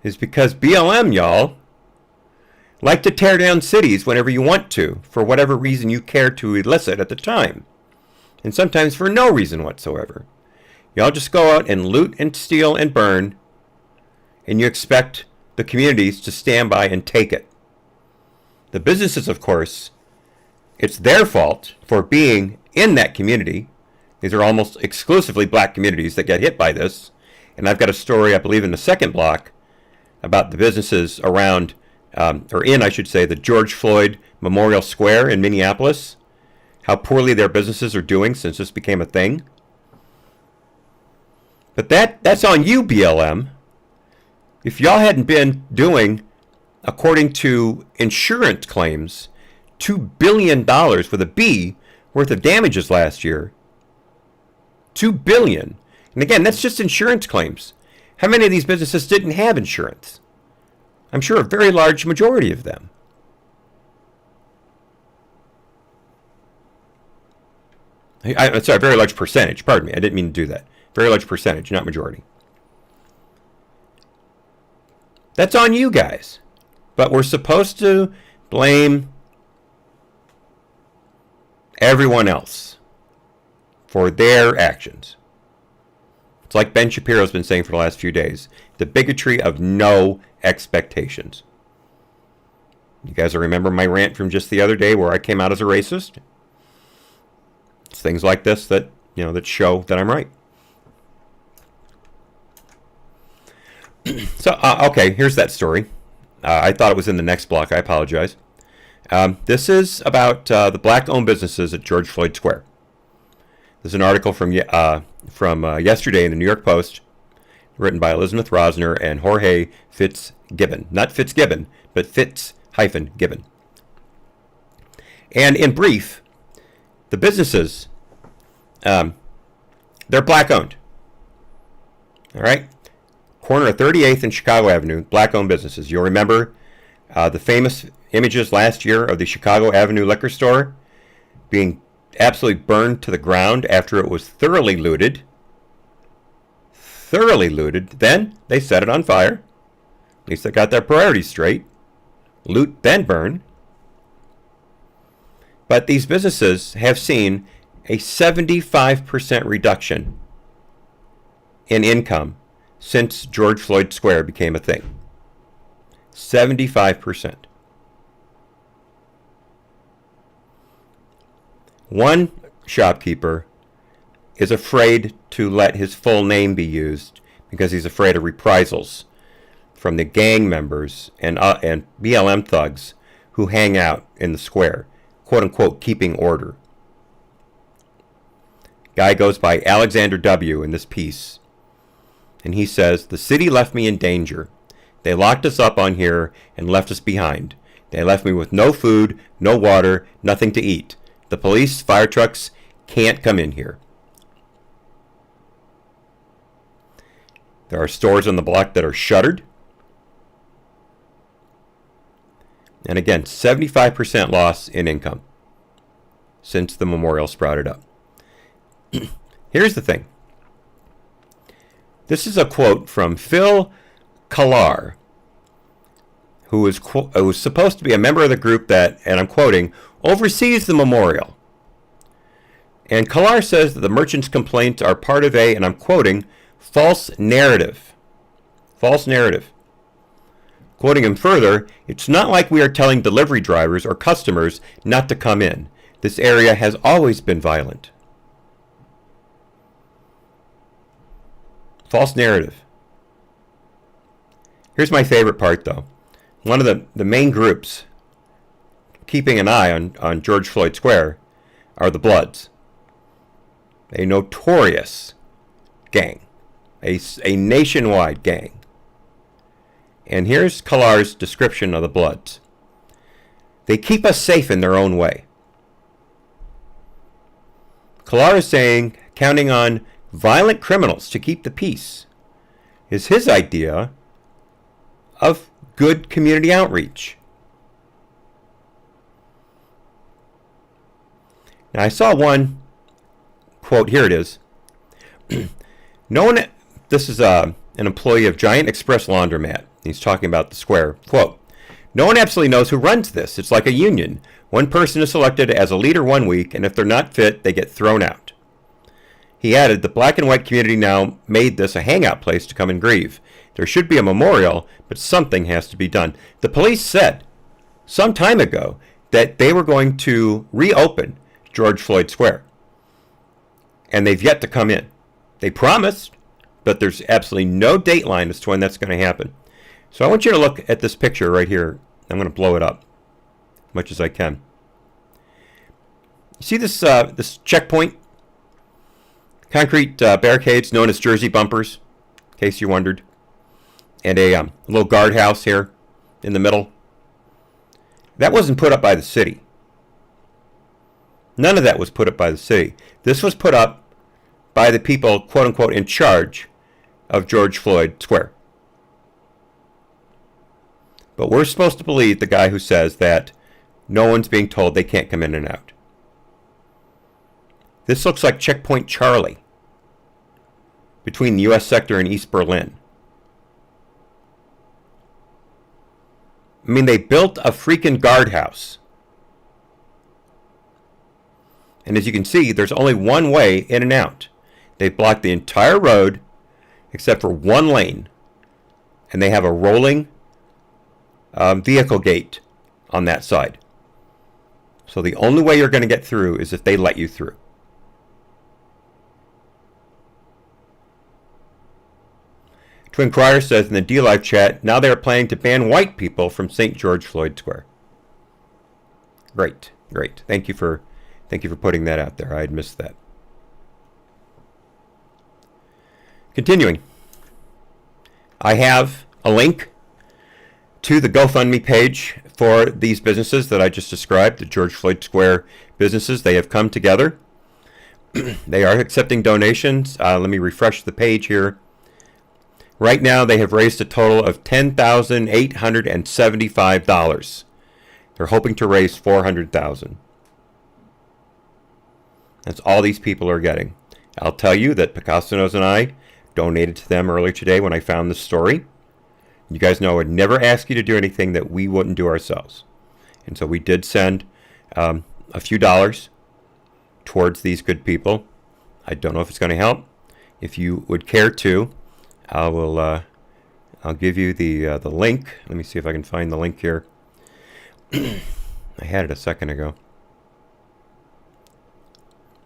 is because BLM, y'all, like to tear down cities whenever you want to, for whatever reason you care to elicit at the time. And sometimes for no reason whatsoever. Y'all just go out and loot and steal and burn, and you expect the communities to stand by and take it. The businesses, of course, it's their fault for being in that community. These are almost exclusively black communities that get hit by this. And I've got a story, I believe, in the second block about the businesses around, or in, I should say, the George Floyd Memorial Square in Minneapolis. How poorly their businesses are doing since this became a thing. But that's on you, BLM. If y'all hadn't been doing, according to insurance claims, $2 billion with a B worth of damages last year. $2 billion. And again, that's just insurance claims. How many of these businesses didn't have insurance? I'm sure a very large majority of them. I'm sorry, a very large percentage. Pardon me, I didn't mean to do that. Very large percentage, not majority. That's on you guys. But we're supposed to blame everyone else for their actions. It's like Ben Shapiro's been saying for the last few days. The bigotry of no expectations. You guys remember my rant from just the other day where I came out as a racist? It's things like this that, that show that I'm right. So, okay, here's that story. I thought it was in the next block. I apologize. This is about the black-owned businesses at George Floyd Square. There's an article from yesterday in the New York Post, written by Elizabeth Rosner and Jorge Fitzgibbon. Not Fitzgibbon, but Fitz-Gibbon. And in brief, the businesses, they're black-owned. All right? Corner of 38th and Chicago Avenue, black-owned businesses. You'll remember the famous images last year of the Chicago Avenue liquor store being absolutely burned to the ground after it was thoroughly looted. Then they set it on fire. At least they got their priorities straight. Loot, then burn. But these businesses have seen a 75% reduction in income since George Floyd Square became a thing. 75%. One shopkeeper is afraid to let his full name be used because he's afraid of reprisals from the gang members and BLM thugs who hang out in the square, quote unquote, keeping order. Guy goes by Alexander W. in this piece, and he says, "The city left me in danger. They locked us up on here and left us behind. They left me with no food, no water, nothing to eat. The police, fire trucks can't come in here." There are stores on the block that are shuttered. And again, 75% loss in income since the memorial sprouted up. Here's the thing. This is a quote from Phil Kallar, who was supposed to be a member of the group that, and I'm quoting, oversees the memorial. And Kallar says that the merchants' complaints are part of a, and I'm quoting, false narrative. False narrative. Quoting him further, "It's not like we are telling delivery drivers or customers not to come in. This area has always been violent." False narrative. Here's my favorite part, though. One of the main groups keeping an eye on George Floyd Square are the Bloods, a notorious gang, a nationwide gang. And here's Kallar's description of the Bloods. "They keep us safe in their own way." Kallar is saying counting on violent criminals to keep the peace is his idea of good community outreach. Now I saw one quote, here it is. This is an employee of Giant Express Laundromat. He's talking about the square. Quote, "No one absolutely knows who runs this. It's like a union. One person is selected as a leader one week, and if they're not fit, they get thrown out." He added, "The black and white community now made this a hangout place to come and grieve. There should be a memorial, but something has to be done." The police said some time ago that they were going to reopen George Floyd Square, and they've yet to come in. They promised, but there's absolutely no dateline as to when that's going to happen. So I want you to look at this picture right here. I'm going to blow it up as much as I can. You see this checkpoint? Concrete barricades known as Jersey bumpers, in case you wondered. And a little guardhouse here in the middle. That wasn't put up by the city. None of that was put up by the city. This was put up by the people, quote unquote, in charge of George Floyd Square. But we're supposed to believe the guy who says that no one's being told they can't come in and out. This looks like Checkpoint Charlie between the U.S. sector and East Berlin. I mean, they built a freaking guardhouse. And as you can see, there's only one way in and out. They blocked the entire road except for one lane. And they have a rolling vehicle gate on that side. So the only way you're going to get through is if they let you through. Twin Crier says in the D-Live chat, now they're planning to ban white people from St. George Floyd Square. Great, great. Thank you for putting that out there. I had missed that. Continuing. I have a link to the GoFundMe page for these businesses that I just described, the George Floyd Square businesses. They have come together. They are accepting donations. Let me refresh the page here. Right now, they have raised a total of $10,875. They're hoping to raise $400,000. That's all these people are getting. I'll tell you that Picasso Knows and I donated to them earlier today when I found this story. You guys know I would never ask you to do anything that we wouldn't do ourselves. And so we did send a few dollars towards these good people. I don't know if it's going to help. If you would care to, I'll give you the link. Let me see if I can find the link here. I had it a second ago.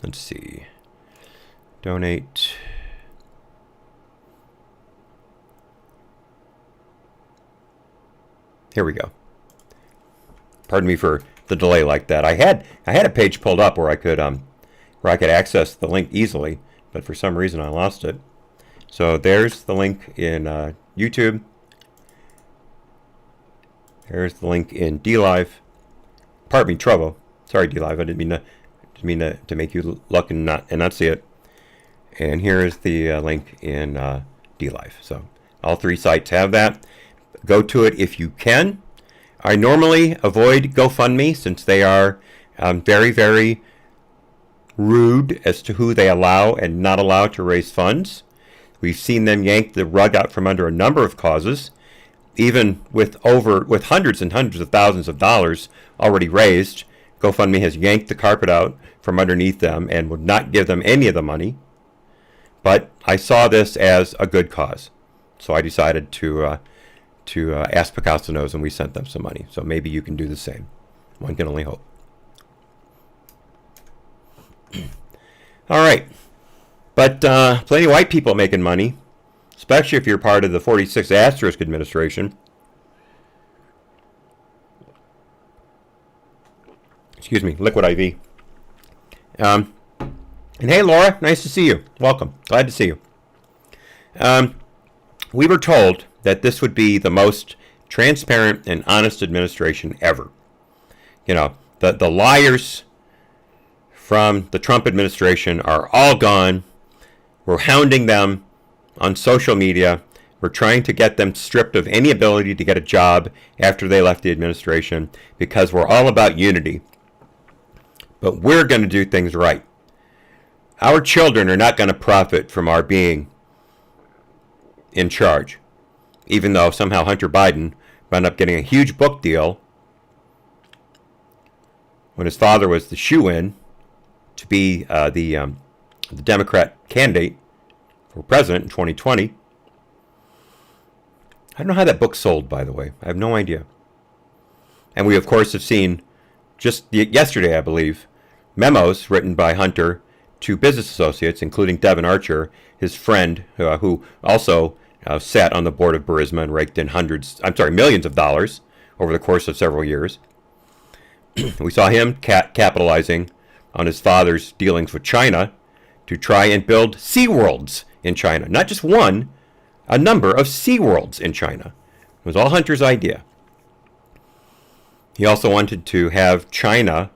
Let's see. Donate. Here we go. Pardon me for the delay like that. I had a page pulled up where I could access the link easily, but for some reason I lost it. So there's the link in YouTube. There's the link in D-Live. Pardon me, Trovo. Sorry, D-Live. I didn't mean to make you look and not see it. And here is the link in D-Live. So all three sites have that. Go to it if you can. I normally avoid GoFundMe since they are very, very rude as to who they allow and not allow to raise funds. We've seen them yank the rug out from under a number of causes, even with hundreds and hundreds of thousands of dollars already raised. GoFundMe has yanked the carpet out from underneath them and would not give them any of the money. But I saw this as a good cause, so I decided to ask Picasso Knows, and we sent them some money. So maybe you can do the same. One can only hope. All right. But plenty of white people making money, especially if you're part of the 46th Asterisk administration. Excuse me, Liquid IV. And hey, Laura, nice to see you. Welcome. Glad to see you. We were told that this would be the most transparent and honest administration ever. You know, the liars from the Trump administration are all gone. We're hounding them on social media. We're trying to get them stripped of any ability to get a job after they left the administration because we're all about unity. But we're going to do things right. Our children are not going to profit from our being in charge, even though somehow Hunter Biden wound up getting a huge book deal when his father was the shoo-in to be the Democrat candidate for president in 2020. I don't know how that book sold, by the way. I have no idea. And we, of course, have seen just yesterday, I believe, memos written by Hunter to business associates, including Devin Archer, his friend, who also sat on the board of Burisma and raked in millions of dollars over the course of several years. We saw him capitalizing on his father's dealings with China to try and build SeaWorlds in China. Not just one, a number of SeaWorlds in China. It was all Hunter's idea. He also wanted to have China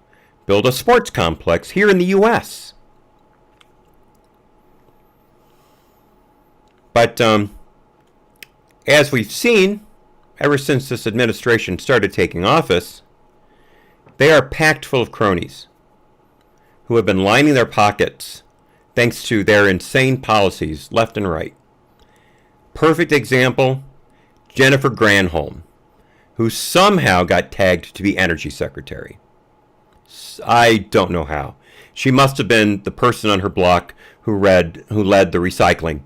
build a sports complex here in the U.S. But as we've seen, ever since this administration started taking office, they are packed full of cronies who have been lining their pockets thanks to their insane policies left and right. Perfect example, Jennifer Granholm, who somehow got tagged to be energy secretary. I don't know how. She must have been the person on her block who led the recycling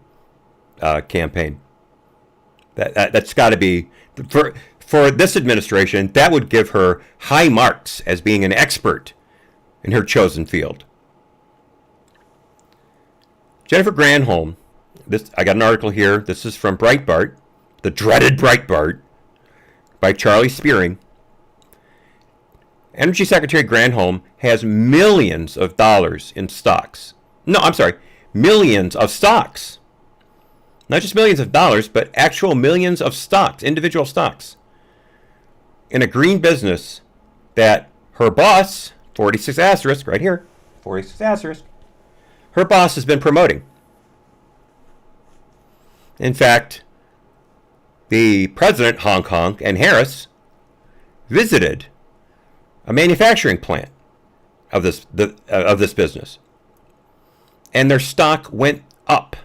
campaign. That's got to be for this administration. That would give her high marks as being an expert in her chosen field. Jennifer Granholm. I got an article here. This is from Breitbart, the dreaded Breitbart, by Charlie Spearing. Energy Secretary Granholm has millions of dollars in stocks. No, I'm sorry, millions of stocks. Not just millions of dollars, but actual millions of stocks, individual stocks, in a green business that her boss, 46 asterisk, right here, 46 asterisk, her boss has been promoting. In fact, the president, Hong Kong, and Harris visited a manufacturing plant of this business, and their stock went up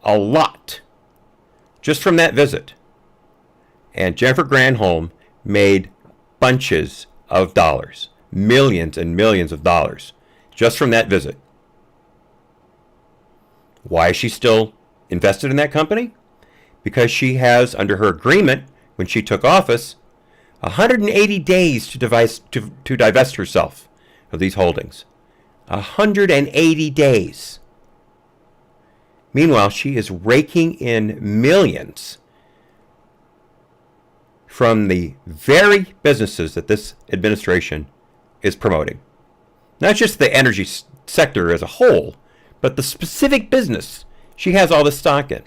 a lot just from that visit. And Jennifer Granholm made bunches of dollars, millions and millions of dollars, just from that visit. Why is she still invested in that company? Because she has, under her agreement when she took office, 180 days to divest herself of these holdings. 180 days. Meanwhile, she is raking in millions from the very businesses that this administration is promoting. Not just the energy sector as a whole, but the specific business she has all this stock in.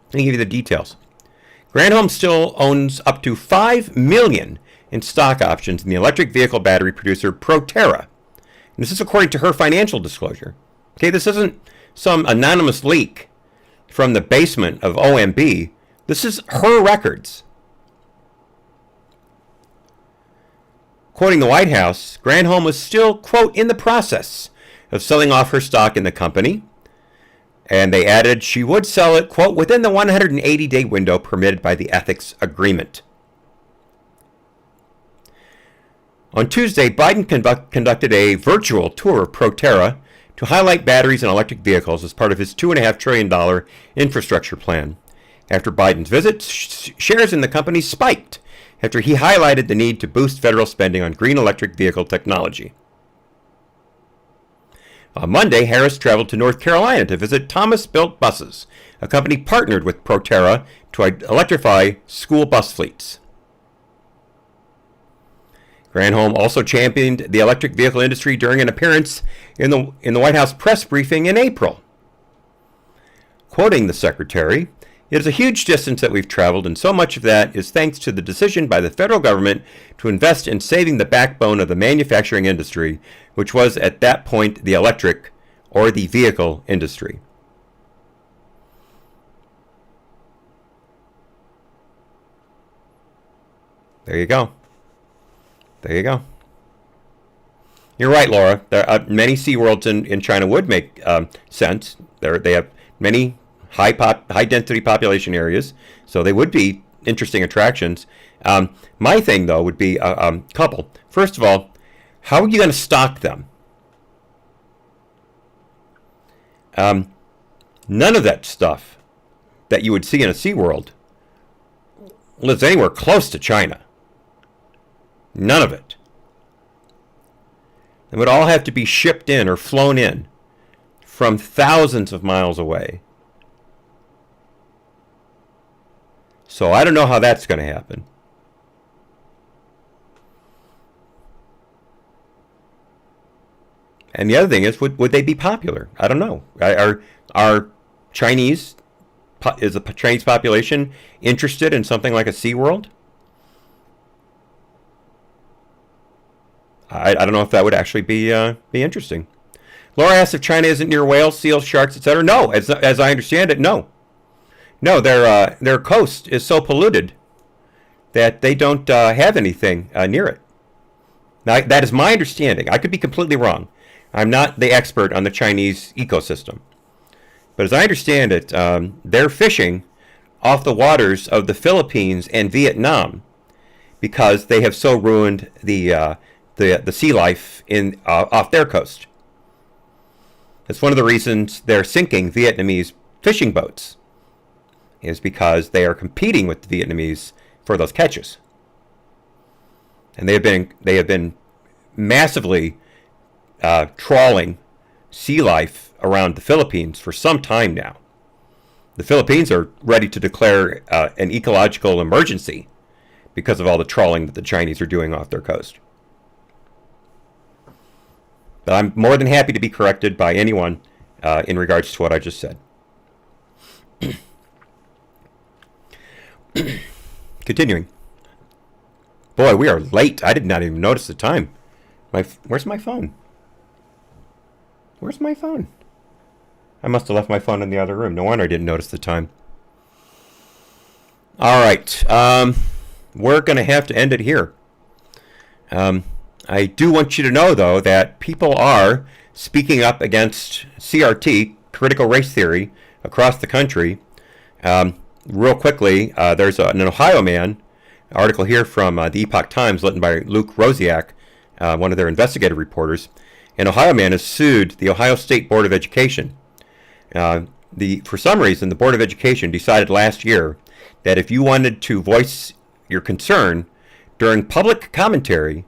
Let me give you the details. Granholm still owns up to $5 million in stock options in the electric vehicle battery producer Proterra. And this is according to her financial disclosure. Okay, this isn't some anonymous leak from the basement of OMB. This is her records. Quoting the White House, Granholm was still, quote, in the process of selling off her stock in the company. And they added she would sell it, quote, within the 180-day window permitted by the ethics agreement. On Tuesday, Biden conducted a virtual tour of Proterra to highlight batteries and electric vehicles as part of his $2.5 trillion infrastructure plan. After Biden's visit, shares in the company spiked after he highlighted the need to boost federal spending on green electric vehicle technology. On Monday, Harris traveled to North Carolina to visit Thomas Built Buses, a company partnered with Proterra to electrify school bus fleets. Granholm also championed the electric vehicle industry during an appearance in the White House press briefing in April. Quoting the secretary, "It is a huge distance that we've traveled, and so much of that is thanks to the decision by the federal government to invest in saving the backbone of the manufacturing industry, which was at that point the electric or the vehicle industry." There you go. There you go. You're right, Laura. Many SeaWorlds in China would make sense. They have many high density population areas, so they would be interesting attractions. My thing, though, would be a couple. First of all, how are you going to stock them? None of that stuff that you would see in a SeaWorld lives anywhere close to China. None of it. It would all have to be shipped in or flown in from thousands of miles away. So I don't know how that's going to happen. And the other thing is, would they be popular? I don't know. Are Chinese, is the Chinese population interested in something like a SeaWorld? I don't know if that would actually be interesting. Laura asks if China isn't near whales, seals, sharks, etc. No, as I understand it, no. No, their coast is so polluted that they don't have anything near it. Now, that is my understanding. I could be completely wrong. I'm not the expert on the Chinese ecosystem. But as I understand it, they're fishing off the waters of the Philippines and Vietnam because they have so ruined the sea life off their coast. It's one of the reasons they're sinking Vietnamese fishing boats, is because they are competing with the Vietnamese for those catches. And they have been massively trawling sea life around the Philippines for some time now. The Philippines are ready to declare an ecological emergency because of all the trawling that the Chinese are doing off their coast. But I'm more than happy to be corrected by anyone in regards to what I just said. Continuing. Boy, we are late. I did not even notice the time. Where's my phone? Where's my phone? I must have left my phone in the other room. No wonder I didn't notice the time. All right. We're going to have to end it here. I do want you to know, though, that people are speaking up against CRT, critical race theory, across the country. Real quickly, there's an Ohio man, article here from the Epoch Times, written by Luke Rosiak, one of their investigative reporters. An Ohio man has sued the Ohio State Board of Education. For some reason, the Board of Education decided last year that if you wanted to voice your concern during public commentary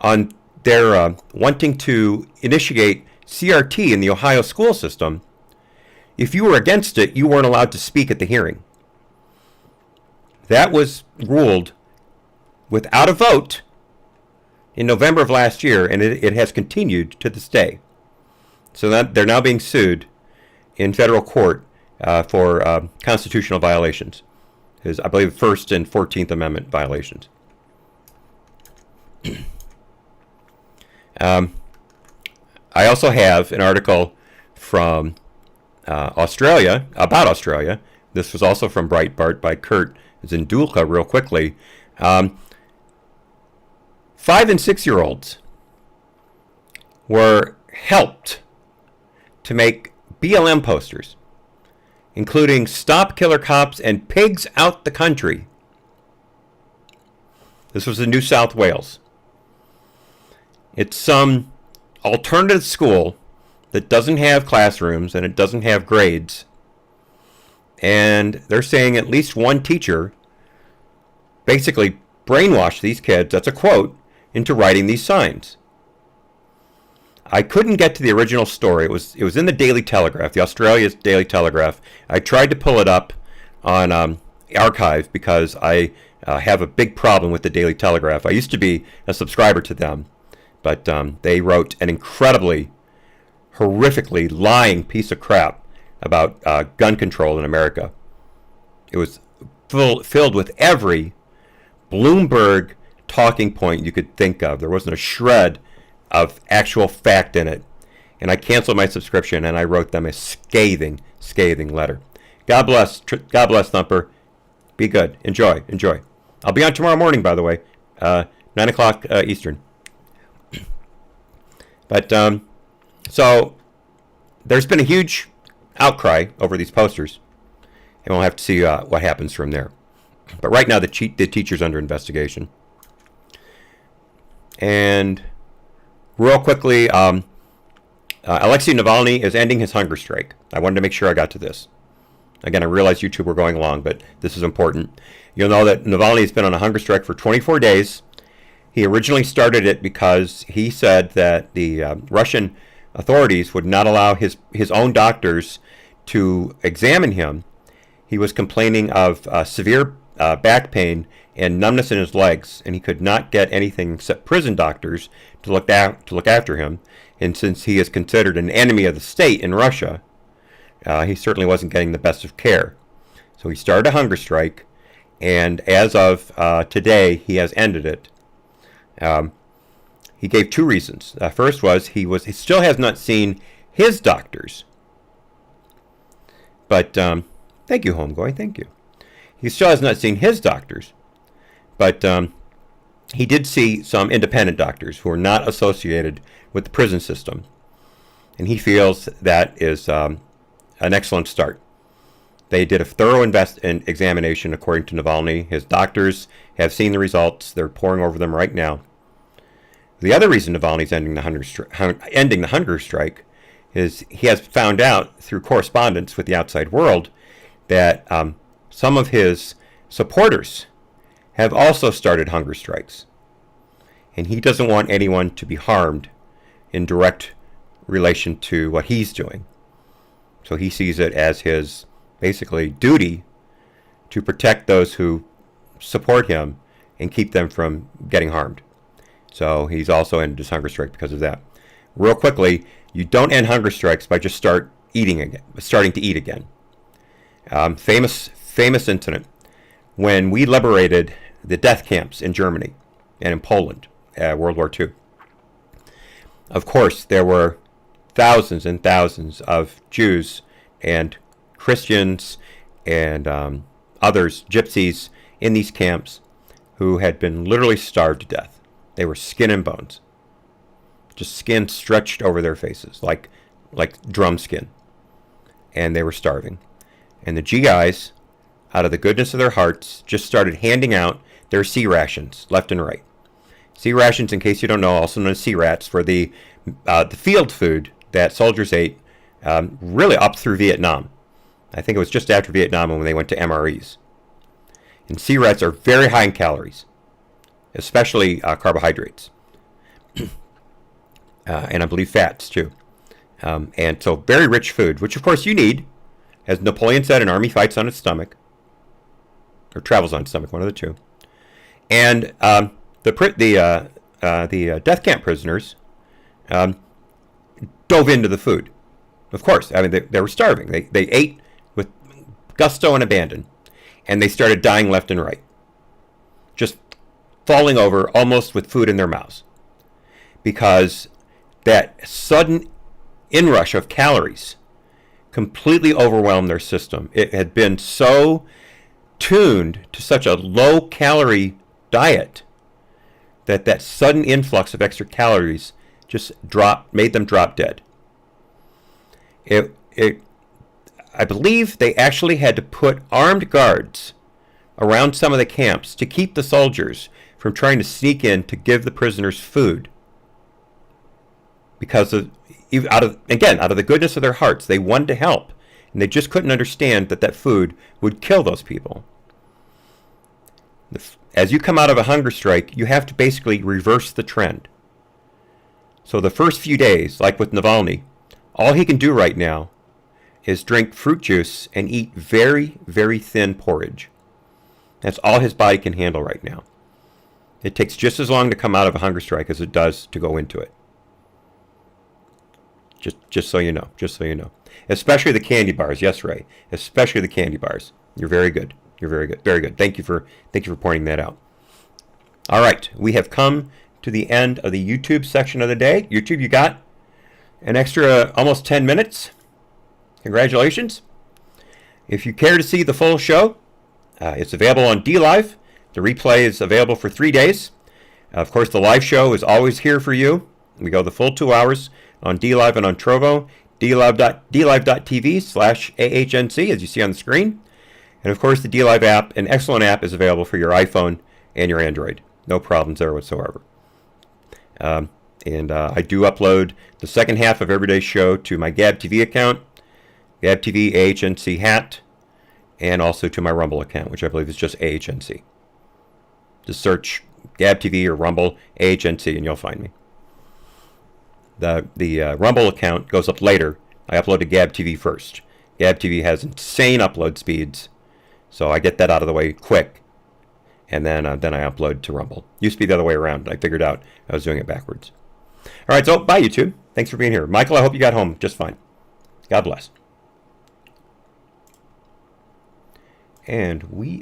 on their wanting to initiate CRT in the Ohio school system, if you were against it, you weren't allowed to speak at the hearing. That was ruled without a vote in November of last year, and it has continued to this day. So that they're now being sued in federal court for constitutional violations. I believe First and 14th Amendment violations. I also have an article from Australia, about Australia. This was also from Breitbart by Kurt Zindulka, real quickly. 5- and 6-year-olds were helped to make BLM posters, including Stop Killer Cops and Pigs Out the Country. This was in New South Wales. It's some alternative school that doesn't have classrooms and it doesn't have grades. And they're saying at least one teacher basically brainwashed these kids, that's a quote, into writing these signs. I couldn't get to the original story. It was in the Daily Telegraph, the Australia's Daily Telegraph. I tried to pull it up on archive because I have a big problem with the Daily Telegraph. I used to be a subscriber to them, but they wrote an incredibly, horrifically lying piece of crap about gun control in America. It was filled with every Bloomberg talking point you could think of. There wasn't a shred of actual fact in it. And I canceled my subscription and I wrote them a scathing letter. God bless Thumper. Be good. Enjoy. I'll be on tomorrow morning, by the way, 9 o'clock Eastern. But so there's been a huge outcry over these posters, and we'll have to see what happens from there. But right now, the teacher's under investigation. And real quickly, Alexei Navalny is ending his hunger strike. I wanted to make sure I got to this. Again, I realize YouTube we're going long, but this is important. You'll know that Navalny has been on a hunger strike for 24 days. He originally started it because he said that the Russian authorities would not allow his own doctors to examine him. He was complaining of severe back pain and numbness in his legs, and he could not get anything except prison doctors to look after him. And since he is considered an enemy of the state in Russia, he certainly wasn't getting the best of care. So he started a hunger strike, and as of today, he has ended it. He gave two reasons. First was he still has not seen his doctors. But thank you, Homegoing. Thank you. He still has not seen his doctors, but he did see some independent doctors who are not associated with the prison system, and he feels that is an excellent start. They did a thorough examination, according to Navalny. His doctors have seen the results. They're poring over them right now. The other reason Navalny's ending the hunger strike is he has found out through correspondence with the outside world that some of his supporters have also started hunger strikes. And he doesn't want anyone to be harmed in direct relation to what he's doing. So he sees it as his, basically, duty to protect those who support him and keep them from getting harmed. So he's also ended his hunger strike because of that. Real quickly, you don't end hunger strikes by just starting to eat again. Famous incident when we liberated the death camps in Germany and in Poland, World War II. Of course, there were thousands and thousands of Jews and Christians and others, gypsies, in these camps who had been literally starved to death. They were skin and bones, just skin stretched over their faces like drum skin, and they were starving. And the GIs, out of the goodness of their hearts, just started handing out their sea rations left and right. Sea rations, in case you don't know, also known as sea rats, were the field food that soldiers ate really up through Vietnam. I think it was just after Vietnam when they went to MREs. And sea rats are very high in calories, especially carbohydrates, and I believe fats too. And so very rich food, which of course you need. As Napoleon said, an army fights on its stomach, or travels on its stomach, one of the two. And the death camp prisoners dove into the food. Of course, I mean they were starving. They ate with gusto and abandon, and they started dying left and right, just falling over almost with food in their mouths, because that sudden inrush of calories completely overwhelmed their system. It had been so tuned to such a low-calorie diet that sudden influx of extra calories just made them drop dead. I believe they actually had to put armed guards around some of the camps to keep the soldiers from trying to sneak in to give the prisoners food. Because out of the goodness of their hearts, they wanted to help, and they just couldn't understand that food would kill those people. As you come out of a hunger strike, you have to basically reverse the trend. So the first few days, like with Navalny, all he can do right now is drink fruit juice and eat very, very thin porridge. That's all his body can handle right now. It takes just as long to come out of a hunger strike as it does to go into it. Just so you know. Especially the candy bars. Yes, Ray. Especially the candy bars. You're very good. Very good. Thank you for pointing that out. All right, we have come to the end of the YouTube section of the day. YouTube, you got an extra almost 10 minutes. Congratulations. If you care to see the full show, it's available on DLive. The replay is available for 3 days. Of course, the live show is always here for you. We go the full 2 hours on DLive and on Trovo, dlive.tv/AHNC, as you see on the screen. And of course, the DLive app, an excellent app, is available for your iPhone and your Android. No problems there whatsoever. I do upload the second half of every day's show to my Gab TV account, Gab TV AHNC hat, and also to my Rumble account, which I believe is just AHNC. Just search Gab TV or Rumble AHNC, and you'll find me. The Rumble account goes up later. I upload to Gab TV first. Gab TV has insane upload speeds, so I get that out of the way quick, and then I upload to Rumble. Used to be the other way around. I figured out I was doing it backwards. All right, so bye, YouTube. Thanks for being here. Michael, I hope you got home just fine. God bless. And we